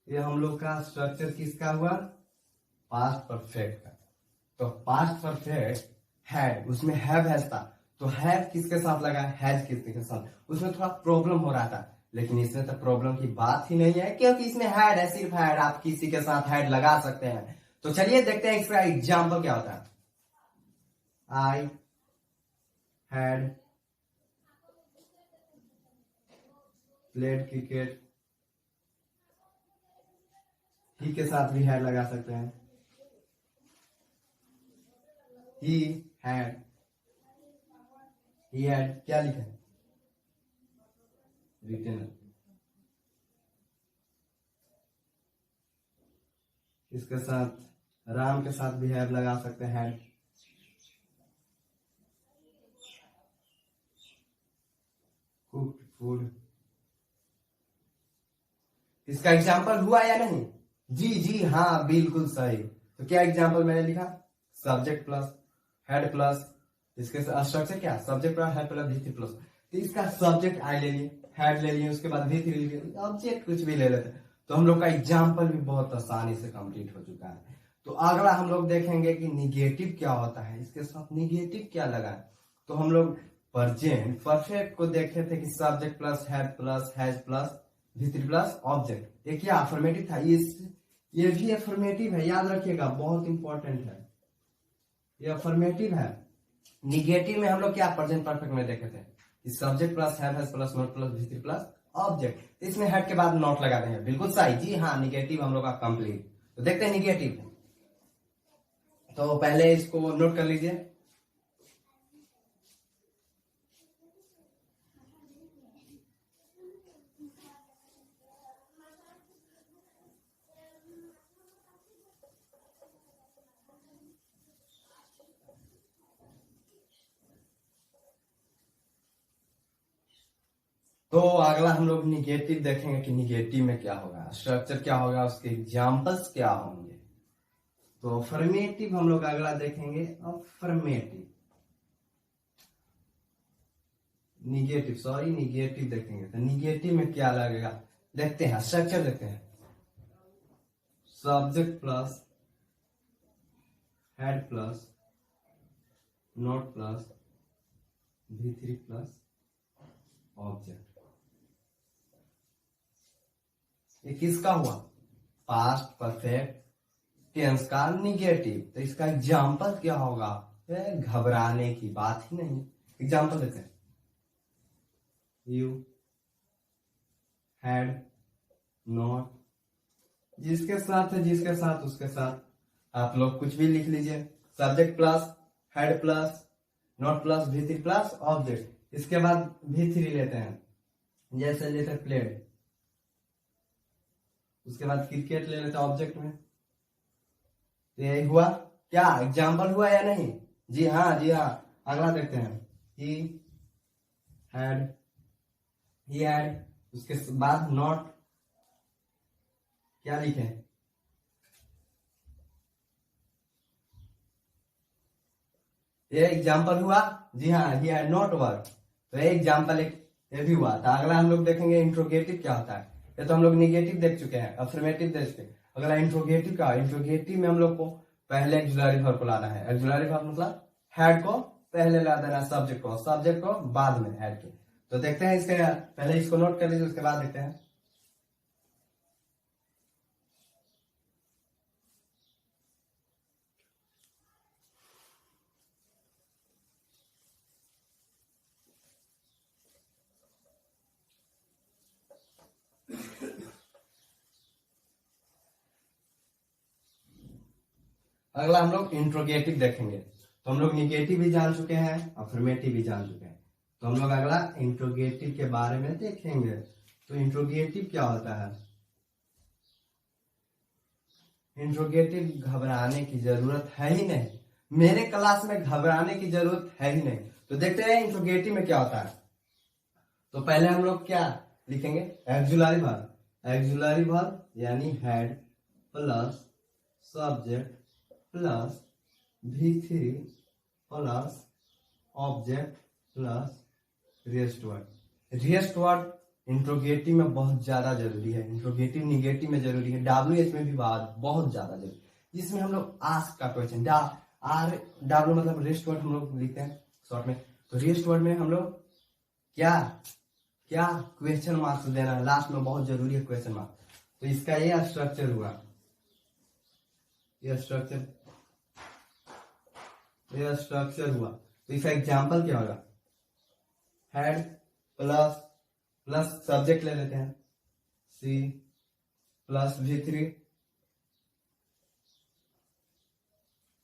ये हम लोग का स्ट्रक्चर किसका हुआ, पास्ट परफेक्ट का। तो पास्ट परफेक्ट हैड, उसमें हैव हैज था, तो हैव किसके साथ लगा, हैज किसके साथ। उसमें थोड़ा प्रॉब्लम हो रहा था, लेकिन इसमें तो प्रॉब्लम की बात ही नहीं है, क्योंकि इसमें हैड है, सिर्फ हैड, आप किसी के साथ हैड लगा सकते हैं। तो चलिए देखते हैं इसका एग्जांपल क्या होता है। आई हैड प्लेड क्रिकेट, ही के साथ भी हैड लगा सकते हैं। ही हैड क्या लिखा है, रिटन। इसके साथ राम के साथ भी हैव लगा सकते हैं, हैड। कुक्ड फूड, इसका एग्जाम्पल हुआ या नहीं, जी हाँ बिल्कुल सही। तो क्या एग्जाम्पल मैंने लिखा, सब्जेक्ट प्लस हेड प्लस, इसके स्ट्रक्चर क्या, subject plus had plus V3 plus. तो इसका सब्जेक्ट आई ले लिए, हेड ले लिए, उसके बाद V3 ले लिए, ऑब्जेक्ट कुछ भी ले लेते। तो हम लोग का एग्जाम्पल भी बहुत आसानी से कंप्लीट हो चुका है। तो अगला हम लोग देखेंगे कि निगेटिव क्या होता है, इसके साथ निगेटिव क्या लगा। तो हम लोग प्रेजेंट परफेक्ट को देखे थे कि subject plus had plus has plus V3 plus object. ये क्या अफर्मेटिव था, ये भी अफर्मेटिव है, याद रखिएगा, बहुत इंपॉर्टेंट है, ये अफर्मेटिव है। निगेटिव में हम लोग क्या प्रेजेंट परफेक्ट में देखे थे कि subject plus have has plus not plus V3 plus object. इसमें हेड के बाद नॉट लगा देंगे, बिल्कुल सही, जी हाँ निगेटिव हम लोग का कंप्लीट। तो देखते हैं निगेटिव। तो पहले इसको नोट कर लीजिए। तो अगला हम लोग निगेटिव देखेंगे कि निगेटिव में क्या होगा, स्ट्रक्चर क्या होगा, उसके एग्जाम्पल्स क्या होंगे। तो अफर्मेटिव हम लोग अगला देखेंगे, अफर्मेटिव। निगेटिव देखेंगे तो निगेटिव में क्या लगेगा, देखते हैं स्ट्रक्चर देखते हैं। Subject plus had plus not plus V3 plus object. ये किसका हुआ, पास्ट परफेक्ट टेंस का निगेटिव। तो इसका एग्जाम्पल क्या होगा, घबराने की बात ही नहीं। एग्जाम्पल देते हैं, यू हैड नॉट, जिसके साथ है जिसके साथ उसके साथ आप लोग कुछ भी लिख लीजिए। Subject plus had plus not plus V3 plus object. इसके बाद V3 लेते हैं, जैसे लेते हैं प्लेड, उसके बाद क्रिकेट ले लेते हैं ऑब्जेक्ट में। तो यही हुआ क्या, एग्जाम्पल हुआ या नहीं? जी हाँ जी हाँ। अगला देखते हैं, ही हैड उसके बाद नॉट, क्या लिखे, ये एग्जाम्पल हुआ। जी हाँ, ही हैड नॉट वर्क। तो ये एग्जाम्पल ये भी हुआ। तो अगला हम लोग देखेंगे इंट्रोगेटिव क्या होता है। ये तो हम लोग निगेटिव देख चुके हैं, अफर्मेटिव देख चुके हैं। अगला इंट्रोगेटिव का, इंट्रोगेटिव में हम लोग को पहले एक्सुलरी वर्ब को लाना है। एक्सुलरी वर्ब मतलब हेड को पहले ला देना, सब्जेक्ट को बाद में हेड के। तो देखते हैं इसके, पहले इसको नोट कर लीजिए, उसके बाद देखते हैं। अगला हम लोग इंट्रोगेटिव देखेंगे। तो हम लोग निगेटिव भी जान चुके हैं, अफर्मेटिव भी जान चुके हैं। तो हम लोग अगला इंट्रोगेटिव के बारे में देखेंगे। तो इंट्रोगेटिव क्या होता है, इंट्रोगेटिव घबराने की जरूरत है ही नहीं। मेरे क्लास में घबराने की जरूरत है ही नहीं। तो देखते हैं इंट्रोगेटिव में क्या होता है। तो पहले हम लोग क्या लिखेंगे, एक्सुलरी वर्ब यानी head plus subject plus V3 plus object plus rest word interrogative में बहुत ज्यादा जरूरी है। इंट्रोगेटिव निगेटिव में जरूरी है, WH में भी बहुत ज्यादा जरूरी। जिसमें हम लोग आस्क का क्वेश्चन, W मतलब रेस्ट वर्ड हम लोग लिखते हैं शॉर्ट में। तो रेस्ट वर्ड में हम लोग क्या क्वेश्चन मार्क्स देना है, लास्ट में बहुत जरूरी है क्वेश्चन मार्क्स। तो इसका ये स्ट्रक्चर हुआ, ये स्ट्रक्चर हुआ। तो इसका एग्जाम्पल क्या होगा, हेड प्लस सब्जेक्ट ले लेते हैं, C प्लस V3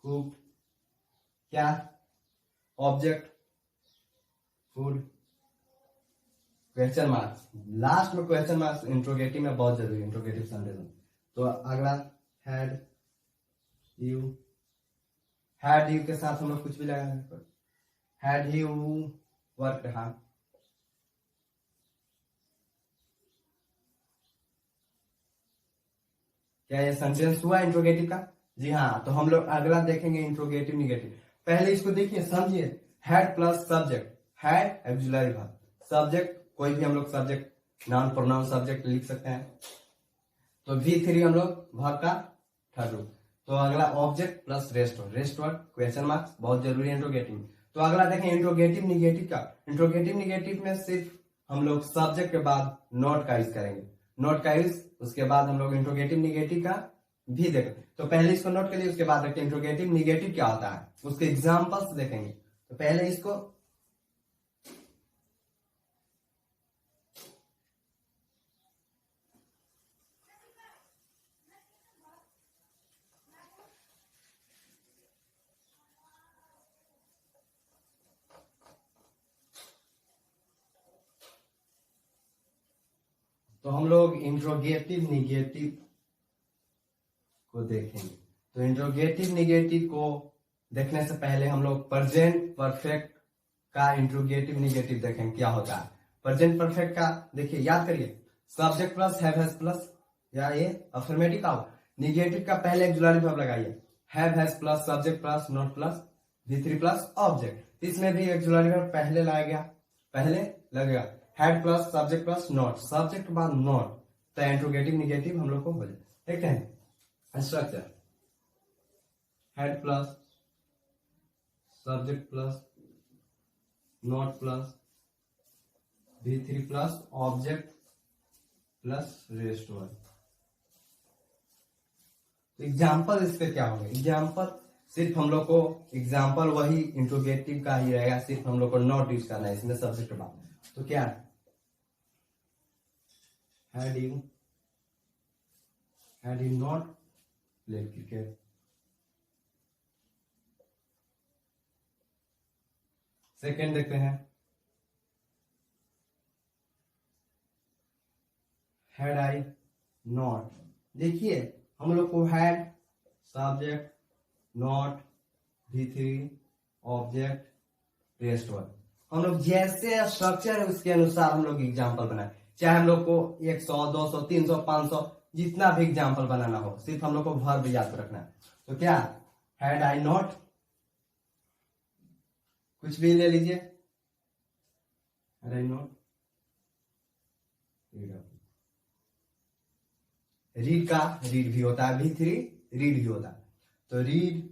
कुक, क्या object food, question marks. Last में क्वेश्चन मार्क्स इंट्रोगेटिव में बहुत जरूरी है, इंट्रोगेटिव सेंटेंस। तो अगला हैड यू के साथ हम लोग कुछ भी लगा सकते, हैड यू वर्क हार्ड। क्या ये सेंटेंस हुआ इंट्रोगेटिव का? जी हाँ। तो हम लोग अगला देखेंगे इंट्रोगेटिव निगेटिव। पहले इसको देखिए, समझिए। Had plus subject, had auxiliary verb, subject कोई भी हम लोग सब्जेक्ट, नाउन प्रोनाउन सब्जेक्ट लिख सकते हैं। तो V3 हम लोग वर्ब का थर्ड रूप। तो अगला object plus rest word question marks, बहुत जरूरी है इंट्रोगेटिव। तो अगला देखें इंट्रोगेटिव निगेटिव का। इंट्रोगेटिव निगेटिव में सिर्फ हम लोग सब्जेक्ट के बाद नोट का यूज करेंगे, नोट का यूज। उसके बाद हम लोग इंट्रोगेटिव निगेटिव का भी देखेंगे। तो पहले इसको नोट करिए, उसके बाद देखते हैं इंट्रोगेटिव निगेटिव क्या होता है, उसके एग्जाम्पल्स देखेंगे। तो पहले इसको तो हम लोग इंट्रोगेटिव निगेटिव को देखेंगे। तो इंट्रोगेटिव निगेटिव को देखने से पहले हम लोग प्रेजेंट परफेक्ट का इंट्रोगेटिव निगेटिव देखेंगे क्या होता है। प्रेजेंट परफेक्ट का देखिए, याद करिए, subject plus have has plus, या ये अफर्मेटिव का हो। निगेटिव का पहले एक्सुलरी वर्ब लगाइए, have has plus subject plus not plus V3 plus object. इसमें भी एक्सुलरी वर्ब पहले लाया गया, पहले लगेगा head plus subject plus not, subject बाद नॉट, तो इंट्रोगेटिव निगेटिव हम लोग को हो जाए। देखते हैं structure, head plus subject plus not plus V3 plus object plus rest word. Example इसके क्या होंगे, एग्जाम्पल सिर्फ हम लोग को एग्जाम्पल वही इंट्रोगेटिव का ही रहेगा, सिर्फ हम लोग को नॉट यूज करना है इसमें सब्जेक्ट बाद। तो क्या had you not played cricket. Second देखते हैं, हैड आई नॉट। देखिए हम लोग को had subject not V3 object rest word, हम लोग जैसे स्ट्रक्चर है उसके अनुसार हम लोग एग्जाम्पल बनाए, चाहे हम लोग को 100 200 300 500 जितना भी एग्जाम्पल बनाना हो, सिर्फ हम लोग को वर्ब याद रखना है। तो क्या हैड आई नॉट, कुछ भी ले लीजिए, हैड आई नॉट रीड का रीड भी होता है, V3 रीड भी होता है, तो read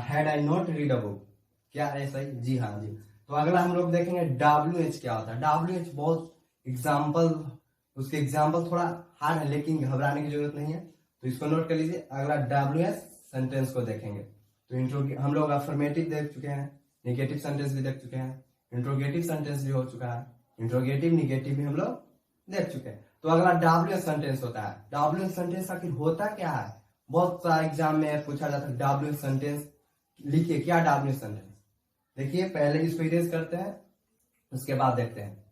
had I not read a book, क्या है सही? जी हाँ जी। तो अगला हम लोग देखेंगे WH क्या होता है। WH बहुत एग्जाम्पल, उसके एग्जाम्पल थोड़ा हार्ड है लेकिन घबराने की जरूरत नहीं है, तो इसको नोट कर लीजिए। अगला WH सेंटेंस को देखेंगे, तो हम लोग अफर्मेटिव देख चुके हैं, निगेटिव सेंटेंस भी देख चुके हैं, इंट्रोगेटिव सेंटेंस भी हो चुका है, इंट्रोगेटिव निगेटिव भी हम लोग देख चुके हैं। तो अगला WH सेंटेंस होता है। WH सेंटेंस आखिर होता क्या है, बहुत सारा एग्जाम में पूछा जाता है WH सेंटेंस लिखिए, क्या WH सेंटेंस। देखिए पहले इसको इरेज करते हैं, उसके बाद देखते हैं।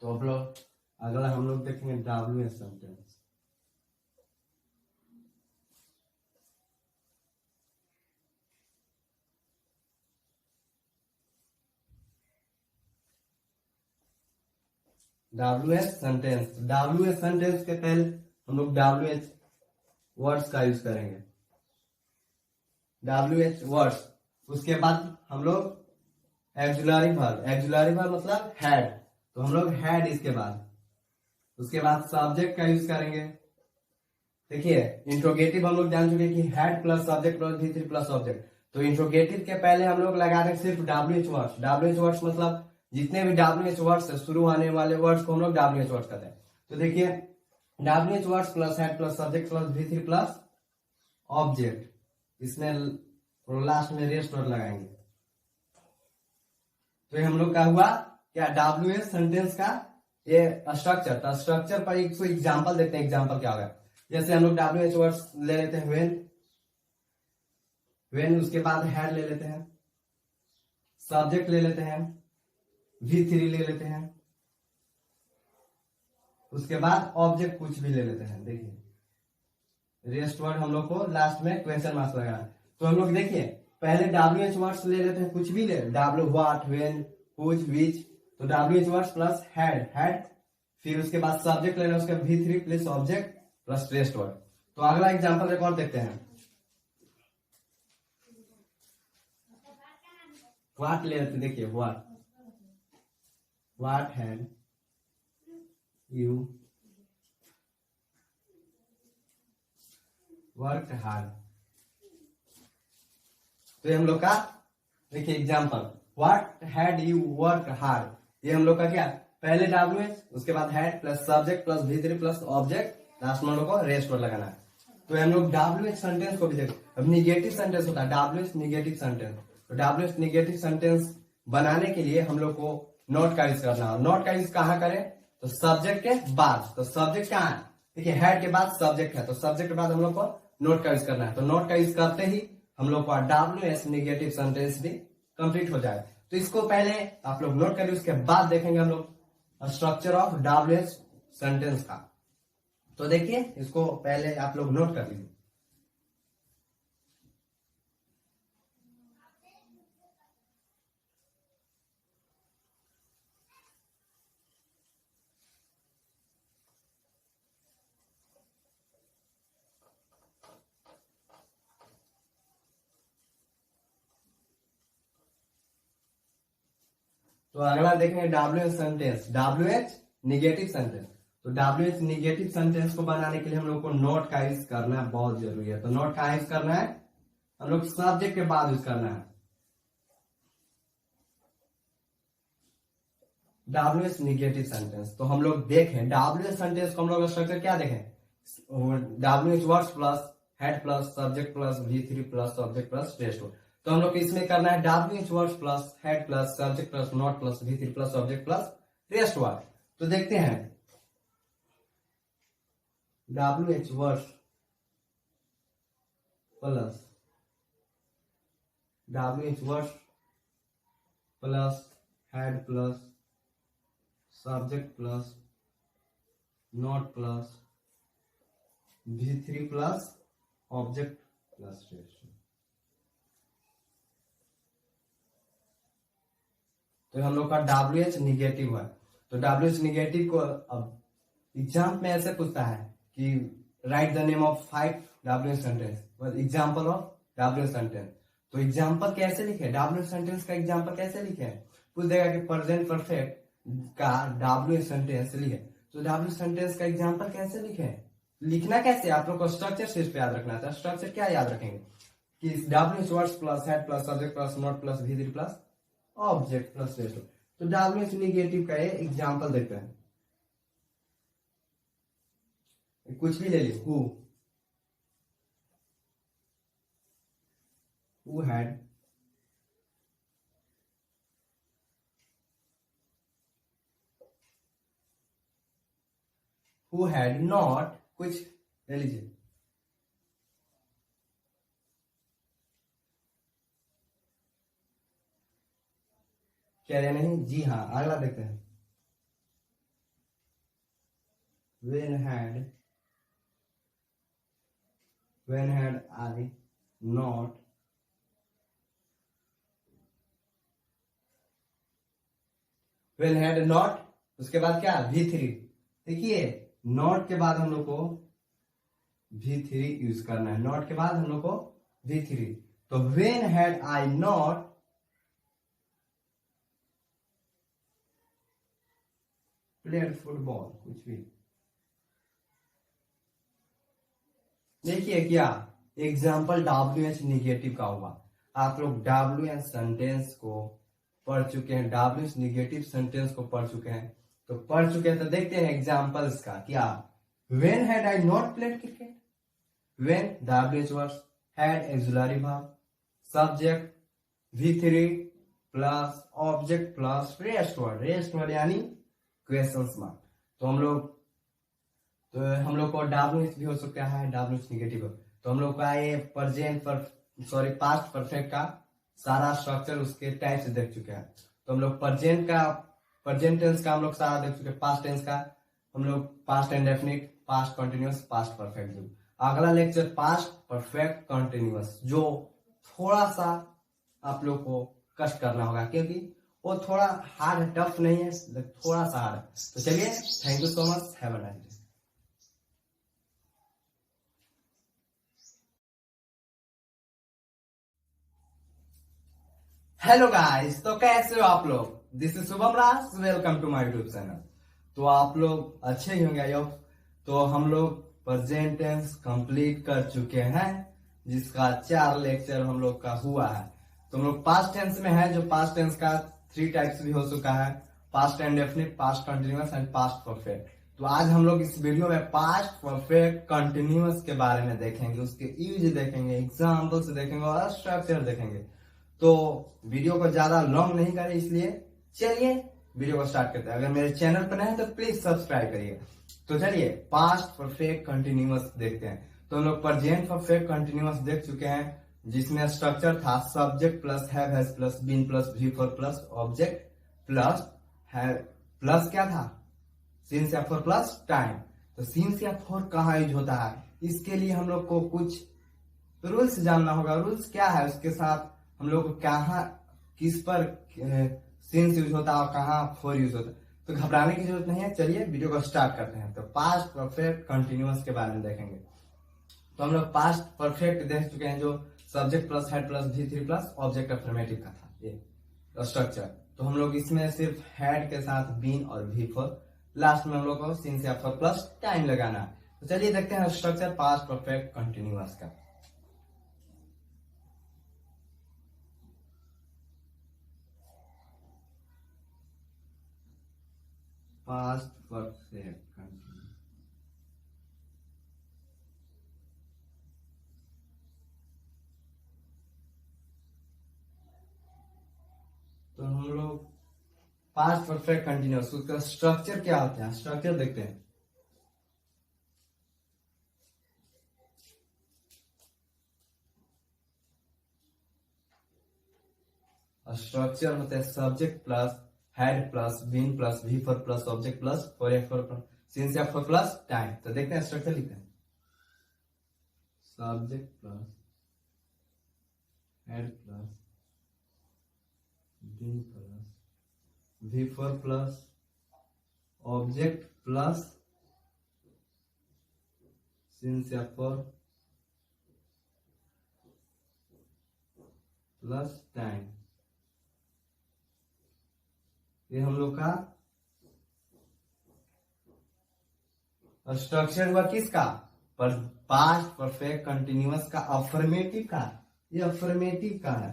तो अब लोग अगला हम लोग देखेंगे WH sentence. WH sentence, WH sentence के पहले हम लोग WH वर्ड्स का यूज करेंगे, WH वर्ड्स। उसके बाद हम लोग एक्जुलरी वर्ब, एक्जुलरी वर्ब मतलब हैड, तो हम लोग हैड इसके बाद, उसके बाद सब्जेक्ट का यूज करेंगे। देखिए इंट्रोगेटिव हम लोग जान चुके कि had plus subject plus V3 plus object, तो इंट्रोगेटिव के पहले हम लोग लगा दें सिर्फ WH वर्ड्स। WH वर्ड्स मतलब जितने भी WH वर्ड्स से शुरू आने वाले वर्ड्स को हम लोग WH वर्ड्स कहते हैं। तो देखिए WH words plus had plus subject plus V3 plus object, इसमें लास्ट में रेस्ट वर्ड लगाएंगे। तो ये हम लोग का हुआ क्या WH सेंटेंस का ये स्ट्रक्चर था। स्ट्रक्चर पर एक एग्जाम्पल देखते हैं, एग्जाम्पल क्या होगा। जैसे हम लोग WH वर्ड्स ले लेते हैं व्हेन, उसके बाद हैड ले लेते हैं, सब्जेक्ट ले लेते हैं, V3 ले लेते हैं, उसके बाद ऑब्जेक्ट कुछ भी ले लेते हैं। देखिए रेस्ट वर्ड हम लोग को लास्ट में क्वेश्चन मार्क्स लगाना है। तो हम लोग देखिए पहले WH वर्ड्स ले लेते हैं, कुछ भी ले, W व्हाट व्हेन व्हिच विच, तो WH वर्ड्स प्लस हैड, फिर उसके बाद सब्जेक्ट लेना, उसके V3 plus object plus rest word. तो अगला एग्जांपल एक और देखते हैं, व्हाट ले लेते, देखिए what had you work hard. तो ये हम लोग का देखिए example, what had you work hard, ये हम लोग का क्या, पहले WH उसके बाद had plus subject plus V3 plus object, last में हम लोग को रेस्ट वर्ड लगाना है। तो हम लोग WH सेंटेंस को भी देखो। अब निगेटिव सेंटेंस होता है WH निगेटिव सेंटेंस, तो WH निगेटिव सेंटेंस बनाने के लिए हम लोग को नॉट का यूज करना है। नॉट का यूज कहाँ करें, तो सब्जेक्ट के बाद, तो सब्जेक्ट कहाँ है, देखिए हैड के बाद सब्जेक्ट है, तो सब्जेक्ट के बाद हम लोग को नॉट का यूज करना है। तो नॉट का यूज करते ही हम लोग का WH निगेटिव सेंटेंस भी कंप्लीट हो जाए। तो इसको पहले आप लोग नोट करिए, उसके बाद देखेंगे हम लोग स्ट्रक्चर ऑफ WH सेंटेंस का। तो देखिए इसको पहले आप लोग नोट कर लीजिए। तो अगला देखेंगे W H sentence, W H negative sentence. तो डब्ल्यू एच निगेटिव सेंटेंस को बनाने के लिए हम लोग को नोट का यूज करना बहुत जरूरी है। तो नोट का यूज करना है हम लोग सब्जेक्ट के बाद यूज करना है। डब्ल्यू एच निगेटिव सेंटेंस, तो हम लोग देखें डब्ल्यू एच सेंटेंस को हम लोग स्ट्रक्चर क्या देखें, W H words plus had plus subject plus V3 plus object plus rest word. तो हम लोग इसमें करना है W H words plus had plus subject plus not plus V3 plus object plus rest word. तो देखते हैं W H words plus W H words plus had plus subject plus not plus V3 plus object plus rest. तो हम लोग का W H negative है। तो W H negative को अब एग्जाम में ऐसे पूछता है कि right the name of 5 W H sentence, example of W H sentence. तो एग्जाम्पल कैसे लिखे, डब्ल्यू एच सेंटेंस का एग्जाम्पल कैसे लिखे, पूछ देगा कि प्रेजेंट परफेक्ट का डब्ल्यू एच सेंटेंस लिखे। तो डब्ल्यू सेंटेंस का एग्जाम्पल कैसे लिखे, लिखना कैसे, आप लोग को स्ट्रक्चर से इस पे याद रखना था। स्ट्रक्चर क्या याद रखेंगे कि W H words plus had plus subject plus not plus V3 plus object plus rest. तो डब्ल्यू एच निगेटिव का एग्जाम्पल देखते हैं, कुछ भी ले ली, who had not, कुछ ले लीजिए, कह रहे नहीं जी हाँ। अगला देखते हैं when had I not when had not, उसके बाद क्या V3। देखिए नॉट के बाद हम लोग को V3 यूज करना है, नॉट के बाद हम लोग को V3। तो when had I not played football, कुछ भी देखिए क्या एग्जाम्पल डब्ल्यू एच निगेटिव का हुआ। आप लोग डब्ल्यू एच सेंटेंस को पढ़ चुके हैं, डब्ल्यू एच निगेटिव सेंटेंस को पढ़ चुके हैं, तो तो देखते हैं एग्जाम्पल्स का क्या। When had I not played cricket, when W H words, had auxiliary verb, subject V3 plus object plus rest word यानी क्वेश्चंस मार्क। तो हम लोग को डब्ल्यू एच भी हो सकता है, डब्ल्यू एच निगेटिव। तो हम लोग का ये पास्ट परफेक्ट का सारा स्ट्रक्चर उसके टाइप से देख चुके हैं। तो हम लोग प्रेजेंट टेंस का हम लोग सारा देख चुके हैं, पास्ट टेंस का हम लोग past indefinite, past continuous, past perfect. अगला लेक्चर पास्ट परफेक्ट कंटिन्यूअस, जो थोड़ा सा आप लोग को कष्ट करना होगा क्योंकि वो थोड़ा हार्ड, टफ नहीं है, थोड़ा सा हार्ड। तो चलिए, thank you so much, have a nice day. Hello guys, तो कैसे हो आप लोग, this is Shubham Raj, welcome to my YouTube channel. तो आप लोग अच्छे ही होंगे आई होप। तो हम लोग प्रेजेंट टेंस कंप्लीट कर चुके हैं, जिसका 4 लेक्चर हम लोग का हुआ है। तो हम लोग पास्ट टेंस में है, जो पास्ट टेंस का 3 टाइप्स भी हो चुका है, past indefinite, past continuous and past perfect. तो आज हम लोग इस वीडियो में पास्ट परफेक्ट कंटिन्यूअस के बारे में देखेंगे, उसके यूज देखेंगे, एग्जाम्पल्स देखेंगे और स्ट्रक्चर देखेंगे। तो वीडियो को ज्यादा लॉन्ग नहीं करें, इसलिए चलिए वीडियो को स्टार्ट करते हैं। अगर मेरे चैनल पर नए हैं तो प्लीज सब्सक्राइब करिए। तो चलिए पास्ट परफेक्ट कंटिन्यूअस देखते हैं। तो हम लोग प्रेजेंट परफेक्ट कंटिन्यूअस देख चुके हैं, जिसमें स्ट्रक्चर था subject plus have has plus been plus V4 plus object plus have plus क्या था, सिंस या फॉर प्लस टाइम। तो सिंस या फॉर कहाँ यूज होता है, इसके लिए हम लोग को कुछ रूल्स जानना होगा। रूल्स क्या है, उसके साथ हम लोग कहाँ किस पर सिंस यूज होता है और कहाँ फॉर यूज होता है। तो घबराने की जरूरत नहीं है, चलिए वीडियो को स्टार्ट करते हैं। तो पास्ट परफेक्ट कंटिन्यूअस के बारे में देखेंगे। तो हम लोग पास्ट परफेक्ट देख चुके हैं, जो subject plus had plus V3 plus object affirmative का था ये स्ट्रक्चर। तो हम लोग इसमें सिर्फ हेड के साथ बीन और भी फोर, लास्ट में हम लोग को सिंस या फोर प्लस टाइम लगाना है। तो चलिए देखते हैं स्ट्रक्चर पास्ट परफेक्ट कंटिन्यूअस का। पास्ट परफेक्ट कंटिन्यूअस, तो हम लोग पास्ट परफेक्ट कंटिन्यूअस उसका स्ट्रक्चर क्या होता है, स्ट्रक्चर देखते हैं। स्ट्रक्चर होता है subject plus had plus been plus V four plus object plus for F for plus since F for plus time. तो देखते हैं स्ट्रक्चर लिखते हैं, subject plus had plus been plus V four plus object plus since F for plus time. ये हम लोग का structure हुआ किसका, पर पास्ट परफेक्ट कंटिन्यूअस का, अफर्मेटिव का। ये अफर्मेटिव का है,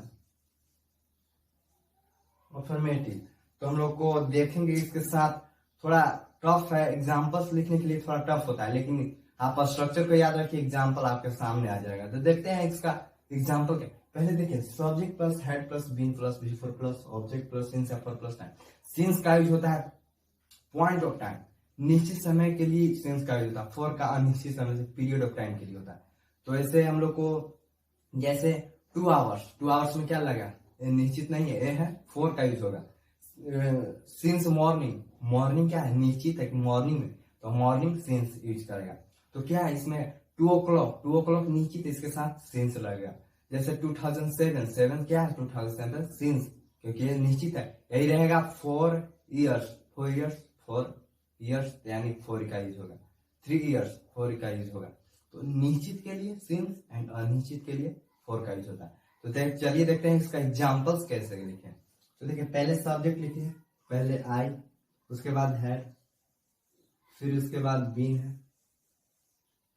अफर्मेटिव। तो हम लोग को देखेंगे इसके साथ थोड़ा टफ है, एग्जांपल्स लिखने के लिए थोड़ा टफ होता है, लेकिन आप स्ट्रक्चर को याद रखिए, एग्जांपल आपके सामने आ जाएगा। तो देखते हैं इसका एग्जांपल क्या। पहले देखिए subject plus had plus been plus V four plus object plus since F for plus time. Since का यूज होता है पॉइंट ऑफ टाइम, निश्चित समय के लिए सिंस का यूज होता है। फोर का अनिश्चित समय से पीरियड ऑफ टाइम के लिए होता है। तो ऐसे हम लोग को जैसे 2 आवर्स, 2 आवर्स में क्या लगा, निश्चित नहीं है, ए है, फोर का यूज होगा। सिंस मॉर्निंग, मॉर्निंग क्या है, निश्चित है मॉर्निंग में, तो मॉर्निंग सिंस यूज करेगा। तो क्या है इसमें 2 o'clock, 2 o'clock निश्चित, इसके साथ सिंस लगेगा। जैसे 2007, 7 क्या है, 2007 सिंस, क्योंकि ये निश्चित है। यही रहेगा 4 years, 4 years, 4 years यानी 4 का यूज होगा। 3 years 4 का यूज होगा। तो निश्चित के लिए सिंस एंड अनिश्चित के लिए 4 का यूज होता है। तो चलिए देखते हैं इसका एग्जांपल्स कैसे लिखें। तो देखिए पहले सब्जेक्ट लिखिए, पहले आई, उसके बाद हेड, फिर उसके बाद बीन है,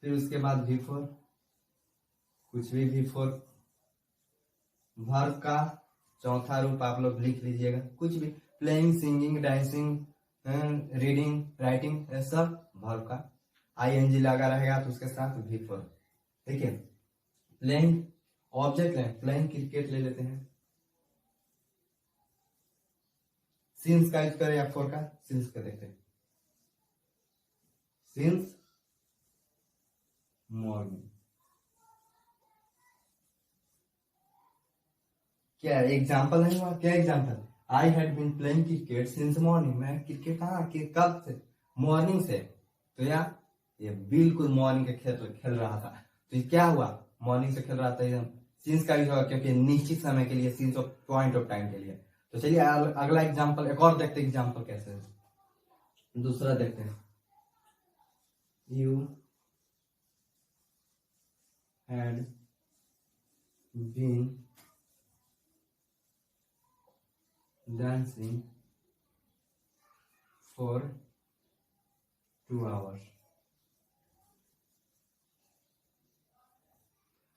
फिर उसके बाद भी फोर, कुछ भी फोर। वर्ब का चौथा रूप आप लोग लिख लीजिएगा, कुछ भी, playing, singing, dancing, reading, writing, सब वर्ब का आईएनजी लगा रहेगा, तो उसके साथ भी फोर। ठीक है, प्लेइंग ऑब्जेक्ट लें, प्लेइंग क्रिकेट ले लेते हैं, सिंस का यूज करें या फोर का, सिंस का देखते हैं, सिंस मॉर्निंग। क्या एग्जाम्पल नहीं हुआ, क्या example, I had been playing cricket since morning. मैं क्रिकेट कहाँ, कब से, मॉर्निंग से। तो यार ये बिल्कुल मॉर्निंग के खेल रहा था। तो ये क्या हुआ, मॉर्निंग से खेल रहा था, सिंस का यूज होगा क्योंकि निश्चित समय के लिए, since of point of time के लिए। तो चलिए अगला एग्जाम्पल, एक और देखते हैं एग्जाम्पल कैसे है। दूसरा देखते हैं, you had been dancing for 2 hours।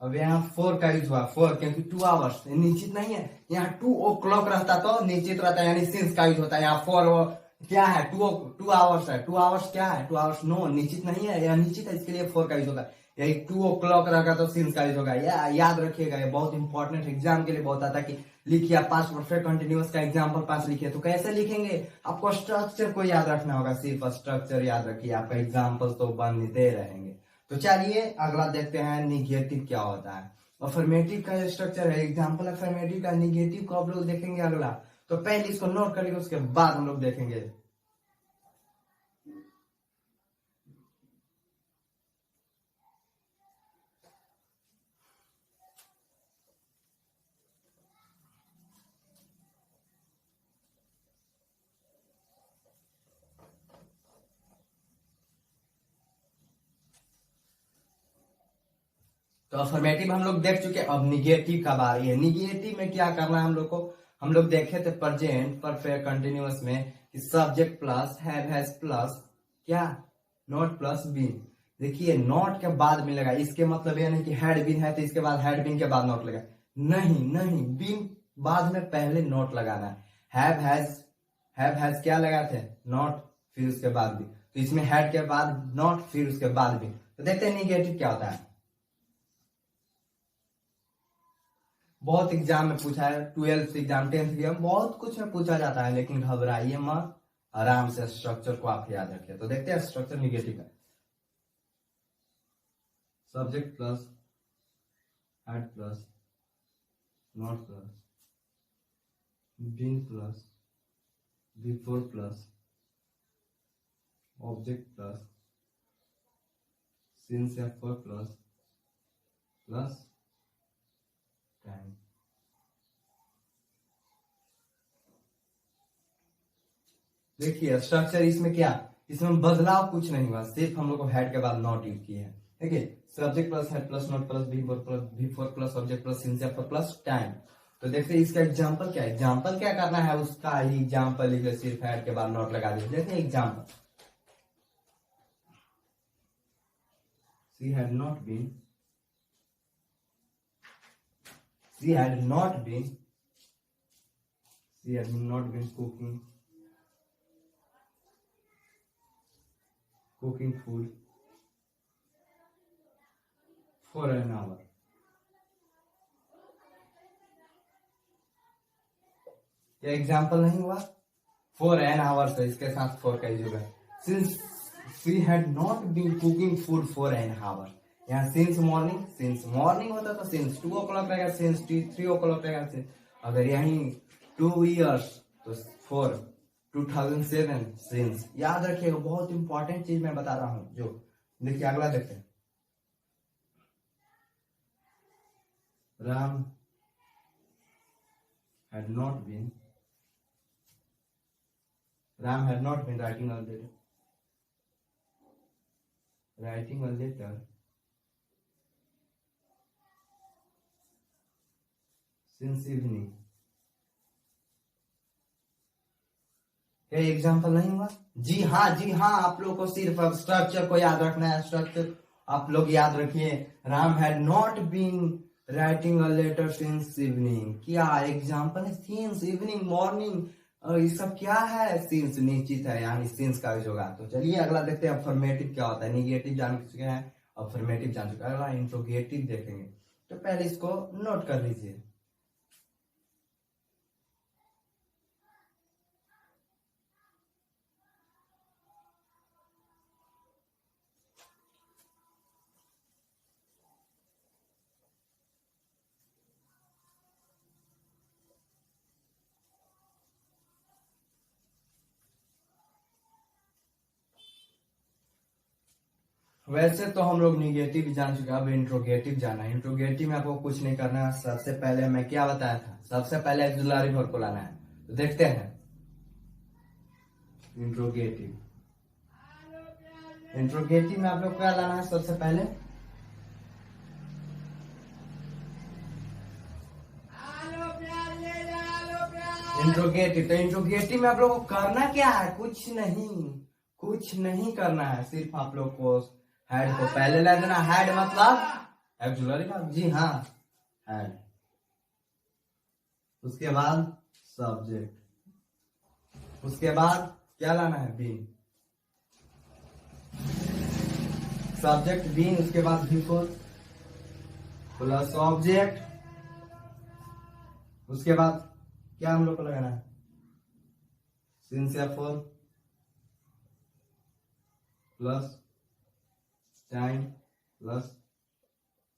अब यहाँ 4 का यूज हुआ, 4 क्योंकि 2 आवर्स निश्चित नहीं है। यहाँ 2 o'clock रहता तो निश्चित रहता, यानी सिंस का यूज होता है। यहाँ 4 क्या है, 2 आवर्स है, 2 आवर्स क्या है, 2 आवर्स नो, निश्चित नहीं है, यह निश्चित है, इसके लिए 4 का यूज होगा। यही 2 o'clock रहेगा तो सिंस का यूज होगा। याद रखिएगा, ये बहुत इंपॉर्टेंट एग्जाम के लिए बहुत आता है कि लिखिए आप पास्ट परफेक्ट कंटिन्यूअस का एग्जाम्पल 5 लिखिए। तो कैसे लिखेंगे, आपको स्ट्रक्चर को याद रखना होगा, सिर्फ स्ट्रक्चर याद रखिए, आपका एग्जाम्पल तो बनते रहेंगे। तो चलिए अगला देखते हैं, निगेटिव क्या होता है। अफर्मेटिव का स्ट्रक्चर है, एग्जाम्पल अफर्मेटिव का, निगेटिव को आप लोग देखेंगे अगला। तो पहले इसको नोट करिए, उसके बाद हम लोग देखेंगे। तो अफर्मेटिव हम लोग देख चुके, अब निगेटिव का बारी है। निगेटिव में क्या करना है हम लोग को, हम लोग देखे थे प्रेजेंट परफेक्ट कंटिन्यूअस में कि सब्जेक्ट प्लस हैज प्लस क्या नॉट प्लस बीन। देखिए नॉट के बाद मिलेगा, इसके मतलब ये नहीं कि हैड बीन है तो इसके बाद हैड बीन के बाद नॉट लगा, नहीं नहीं, बीन बाद में पहले नॉट लगाना है। हैव हैज क्या लगाए थे नॉट, फिर उसके बाद भी, तो इसमें हैड के बाद नॉट फिर उसके बाद भी। तो देखते हैं निगेटिव क्या होता है। बहुत एग्जाम में पूछा है, 12th एग्जाम 10th एग्जाम बहुत कुछ में पूछा जाता है, लेकिन घबराइए मत, आराम से स्ट्रक्चर को आप याद रखिए। तो देखते हैं स्ट्रक्चर निगेटिव है। Subject plus had plus not plus been plus before plus object plus since या फॉर प्लस प्लस टाइम। देखिए स्ट्रक्चर इसमें क्या, इसमें बदलाव कुछ नहीं हुआ, सिर्फ हम लोग को हेड के बाद नॉट यूज किए हैं। देखिए subject plus had plus not plus before plus object plus since या फॉर प्लस टाइम। तो देखते हैं इसका एग्जांपल क्या है, एग्जांपल क्या करना है उसका ही एग्जांपल लिख ले, सिर्फ हेड के बाद नॉट लगा दीजिए। देखते हैं example, she had not been cooking food for an hour। क्या एग्जाम्पल नहीं हुआ, फॉर एन आवर, तो इसके साथ फॉर का यूज है। Since she had not been cooking food for an hour, यहाँ सिंस मॉर्निंग होता तो सिंस 2 o'clock रहेगा, सिंस 3 o'clock रहेगा। अगर यहीं 2 years तो फॉर 2007 सिंस। याद रखिएगा, बहुत इंपॉर्टेंट चीज मैं बता रहा हूं जो। देखिए अगला देखते हैं, Ram had not been writing a letter since evening। क्या एग्जाम्पल नहीं हुआ? जी हाँ आप लोग को सिर्फ अब स्ट्रक्चर को याद रखना है। स्ट्रक्चर आप लोग याद रखिए, Ram had not been writing a letter since evening. क्या एग्जाम्पल है, सिंस इवनिंग मॉर्निंग, ये सब क्या है, सिंस निश्चित है, यानी सिंस का यूज होगा। तो चलिए अगला देखते हैं अफर्मेटिव क्या होता है। निगेटिव जान चुके हैं, अफर्मेटिव जान चुके हैं, अगला इंट्रोगेटिव देखेंगे। तो पहले इसको नोट कर लीजिए। वैसे तो हम लोग निगेटिव जान चुके हैं, अब इंट्रोगेटिव जाना है। इंट्रोगेटिव में आपको कुछ नहीं करना है। सबसे पहले मैं क्या बताया था, सबसे पहले एक्सुलरी वर्ब को लाना है। तो देखते हैं इंट्रोगेटिव में आप लोग क्या लाना है सबसे पहले, इंट्रोगेटिव। तो इंट्रोगेटिव में आप लोग को करना क्या है, कुछ नहीं करना है, सिर्फ आप लोग को हेड को पहले ला देना। हेड मतलब एक्सुलरी वर्ब, जी हाँ हेड, उसके बाद सब्जेक्ट, उसके बाद क्या लाना है बीन, सब्जेक्ट बीन, उसके बाद बिफोर प्लस ऑब्जेक्ट, उसके बाद क्या हम लोग को लगाना है सिंस या for plus time plus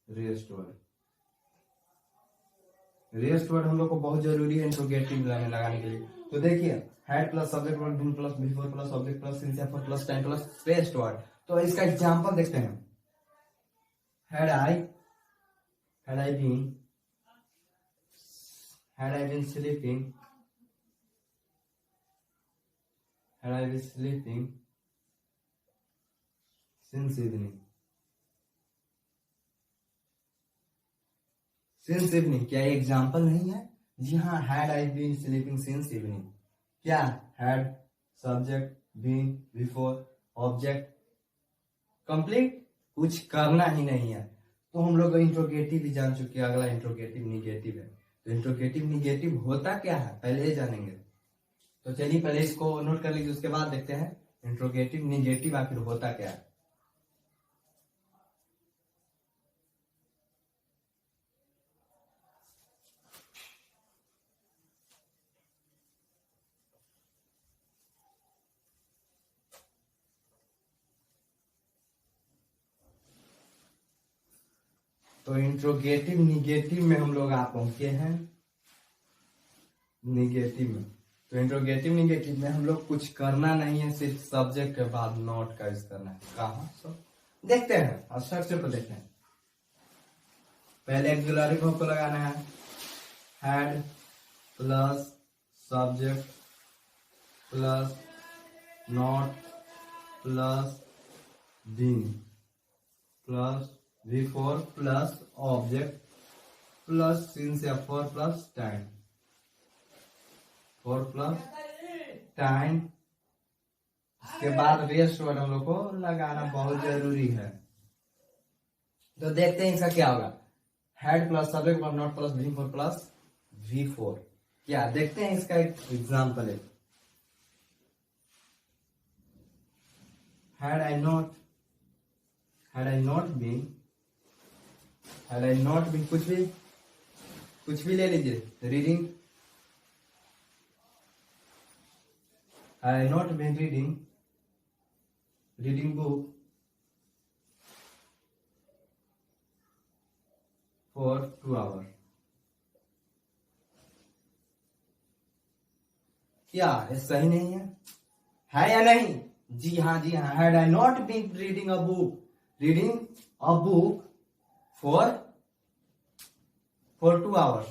rest word. Rest word हम लोग को बहुत जरूरी है इंट्रोगेटिव लगाने के लिए। तो देखिए had plus subject word been plus before plus object plus since या for plus time plus rest word. तो इसका एग्जांपल देखते हैं, had I been sleeping since evening। Since evening क्या एग्जाम्पल नहीं है, जी हाँ, had I been sleeping since evening. क्या had, subject, been, before, object, complete, कुछ करना ही नहीं है। तो हम लोग इंट्रोगेटिव भी जान चुके हैं। अगला इंट्रोगेटिव निगेटिव है। तो इंट्रोगेटिव निगेटिव होता क्या है पहले ये जानेंगे। तो चलिए पहले इसको नोट कर लीजिए, उसके बाद देखते हैं इंट्रोगेटिव निगेटिव आखिर होता क्या है। तो इंट्रोगेटिव निगेटिव में हम लोग आ पहुंचे हैं निगेटिव में। तो इंट्रोगेटिव निगेटिव में हम लोग कुछ करना नहीं है, सिर्फ सब्जेक्ट के बाद नॉट का यूज करना है। कहा सब देखते हैं, स्ट्रक्चर को देखते हैं। पहले एक्सिलरी वर्ब को लगाना है, had plus subject plus not plus been plus before plus object plus since या for plus time, for plus time. इसके बाद रेस्ट वर्ड हम लोग को लगाना बहुत जरूरी है। तो देखते हैं इसका क्या होगा। Head plus subject plus not plus before plus V4। क्या देखते हैं इसका एक एग्जाम्पल है। had I not been, had I not been, कुछ भी ले लीजिए। Reading, had I not been reading book for 2 hours। क्या ये सही नहीं है या नहीं? जी हाँ जी हाँ। had I not been reading a book for 2 hours।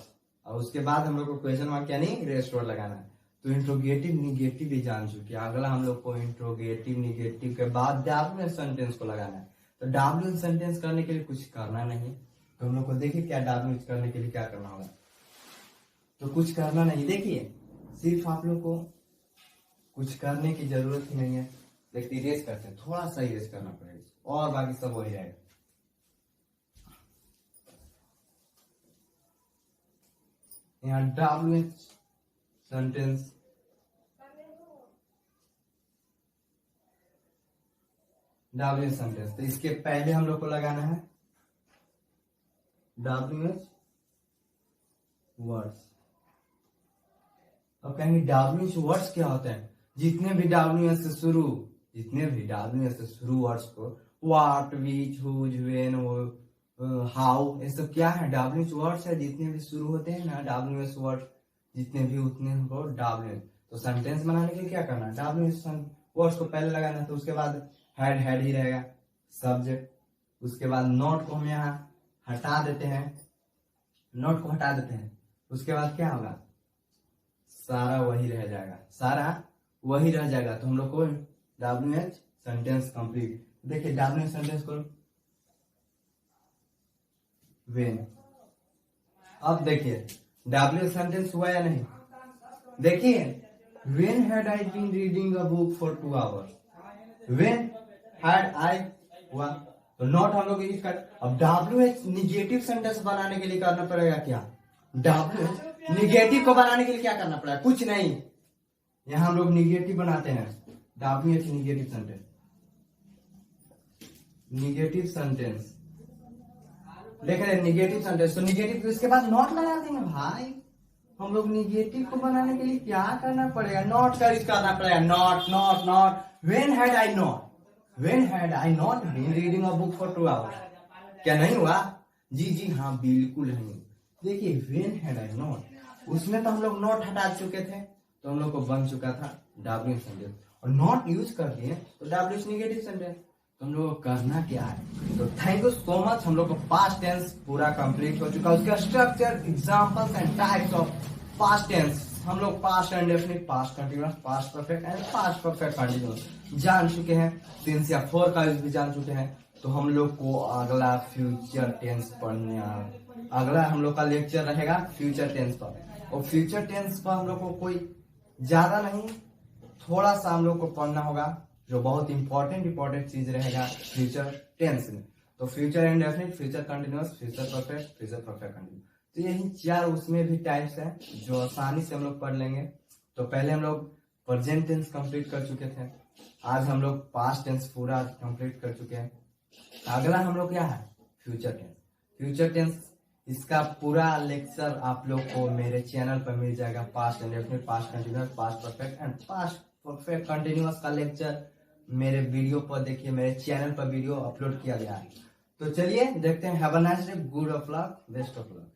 और उसके बाद हम लोग को क्वेश्चन मार्क क्या नहीं, रेस्ट वर्ड लगाना है। तो इंट्रोगेटिव निगेटिव भी जान चुके हैं। अगला हम लोग को इंट्रोगेटिव निगेटिव के बाद डब्ल्यू सेंटेंस को लगाना है। तो डब्ल्यू सेंटेंस करने के लिए कुछ करना नहीं है। तो हम लोग को देखिए क्या डब्ल्यू करने के लिए क्या करना होगा। तो कुछ करना नहीं, देखिए सिर्फ आप लोग को कुछ करने की जरूरत ही नहीं है। देखिए इरेज करते हैं, थोड़ा सा इरेज करना पड़ेगा और बाकी सब वही रहेगा। यहाँ डब्ल्यू सेंटेंस, डब्ल्यू सेंटेंस। तो इसके पहले हम लोग को लगाना है डब्ल्यू वर्ड्स। अब कहेंगे डब्ल्यू वर्ड्स क्या होते हैं? जितने भी डब्ल्यू से शुरू वर्ड्स को, what, which, whose, when, how, ये सब क्या है? डब्ल्यू वर्ड्स है। जितने भी शुरू होते हैं ना डब्ल्यू वर्ड, जितने भी उतने हमको डब्ल्यू। तो सेंटेंस बनाने के लिए क्या करना है? डब्ल्यू वर्ड्स को पहले लगाना है। तो उसके बाद हेड ही रहेगा, सब्जेक्ट। उसके बाद नॉट को हम यहाँ हटा देते हैं, नॉट को हटा देते हैं। उसके बाद क्या होगा? सारा वही रह जाएगा। तो हम लोग को डब्ल्यू सेंटेंस कंप्लीट। देखिए डब्ल्यू सेंटेंस को व्हेन। अब देखिए डब्ल्यू सेंटेंस हुआ या नहीं? देखिए when had I been reading a book for 2 hours। When had I हुआ, तो नॉट हम लोग यूज कर। अब डब्ल्यू निगेटिव सेंटेंस बनाने के लिए करना पड़ेगा क्या? डब्ल्यू निगेटिव को बनाने के लिए क्या करना पड़ेगा? कुछ नहीं। यहां हम लोग निगेटिव बनाते हैं। डब्ल्यू निगेटिव सेंटेंस देख रहे हैं, निगेटिव सेंटेंस। तो निगेटिव इसके बाद नॉट लगा देंगे। भाई हम लोग निगेटिव को बनाने के लिए क्या करना पड़ेगा? नॉट का यूज करना पड़ेगा। Not. When had I not been reading a book for 2 hours। क्या नहीं हुआ? जी हाँ बिल्कुल नहीं। देखिए व्हेन हैड आई नॉट, उसमें तो हम लोग नॉट हटा चुके थे, तो हम लोग को बन चुका था डब्ल्यू सेंटेंस। और नॉट यूज कर दिए तो डब्ल्यू निगेटिव सेंटेंस। तो हम लोग को करना क्या है? तो थैंक यू सो मच। हम लोग को पास्ट टेंस पूरा कंप्लीट हो चुका है। उसका structure, examples and types of past tense हम लोग past indefinite, past continuous, past perfect and past perfect continuous जान चुके हैं। सिंस या फॉर का यूज भी जान चुके हैं। तो हम लोग को अगला फ्यूचर टेंस पढ़ने अगला हम लोग का लेक्चर रहेगा फ्यूचर टेंस पर। और फ्यूचर टेंस पर हम लोग को कोई ज्यादा नहीं, थोड़ा सा हम लोग को पढ़ना होगा, जो बहुत इंपॉर्टेंट चीज रहेगा फ्यूचर टेंस में। तो future indefinite, future continuous, future perfect, future perfect continuous, तो यही 4 उसमें भी टाइप्स हैं जो आसानी से हम लोग पढ़ लेंगे। तो पहले हम लोग प्रेजेंट टेंस कंप्लीट कर चुके थे, आज हम लोग पास्ट टेंस पूरा कंप्लीट कर चुके हैं। अगला हम लोग क्या है फ्यूचर टेंस। फ्यूचर टेंस इसका पूरा लेक्चर आप लोग को मेरे चैनल पर मिल जाएगा। Past indefinite, past continuous, past perfect and past perfect continuous का लेक्चर मेरे वीडियो पर देखिए, मेरे चैनल पर वीडियो अपलोड किया गया है। तो चलिए देखते हैं। Have a nice day, good of luck, best of luck.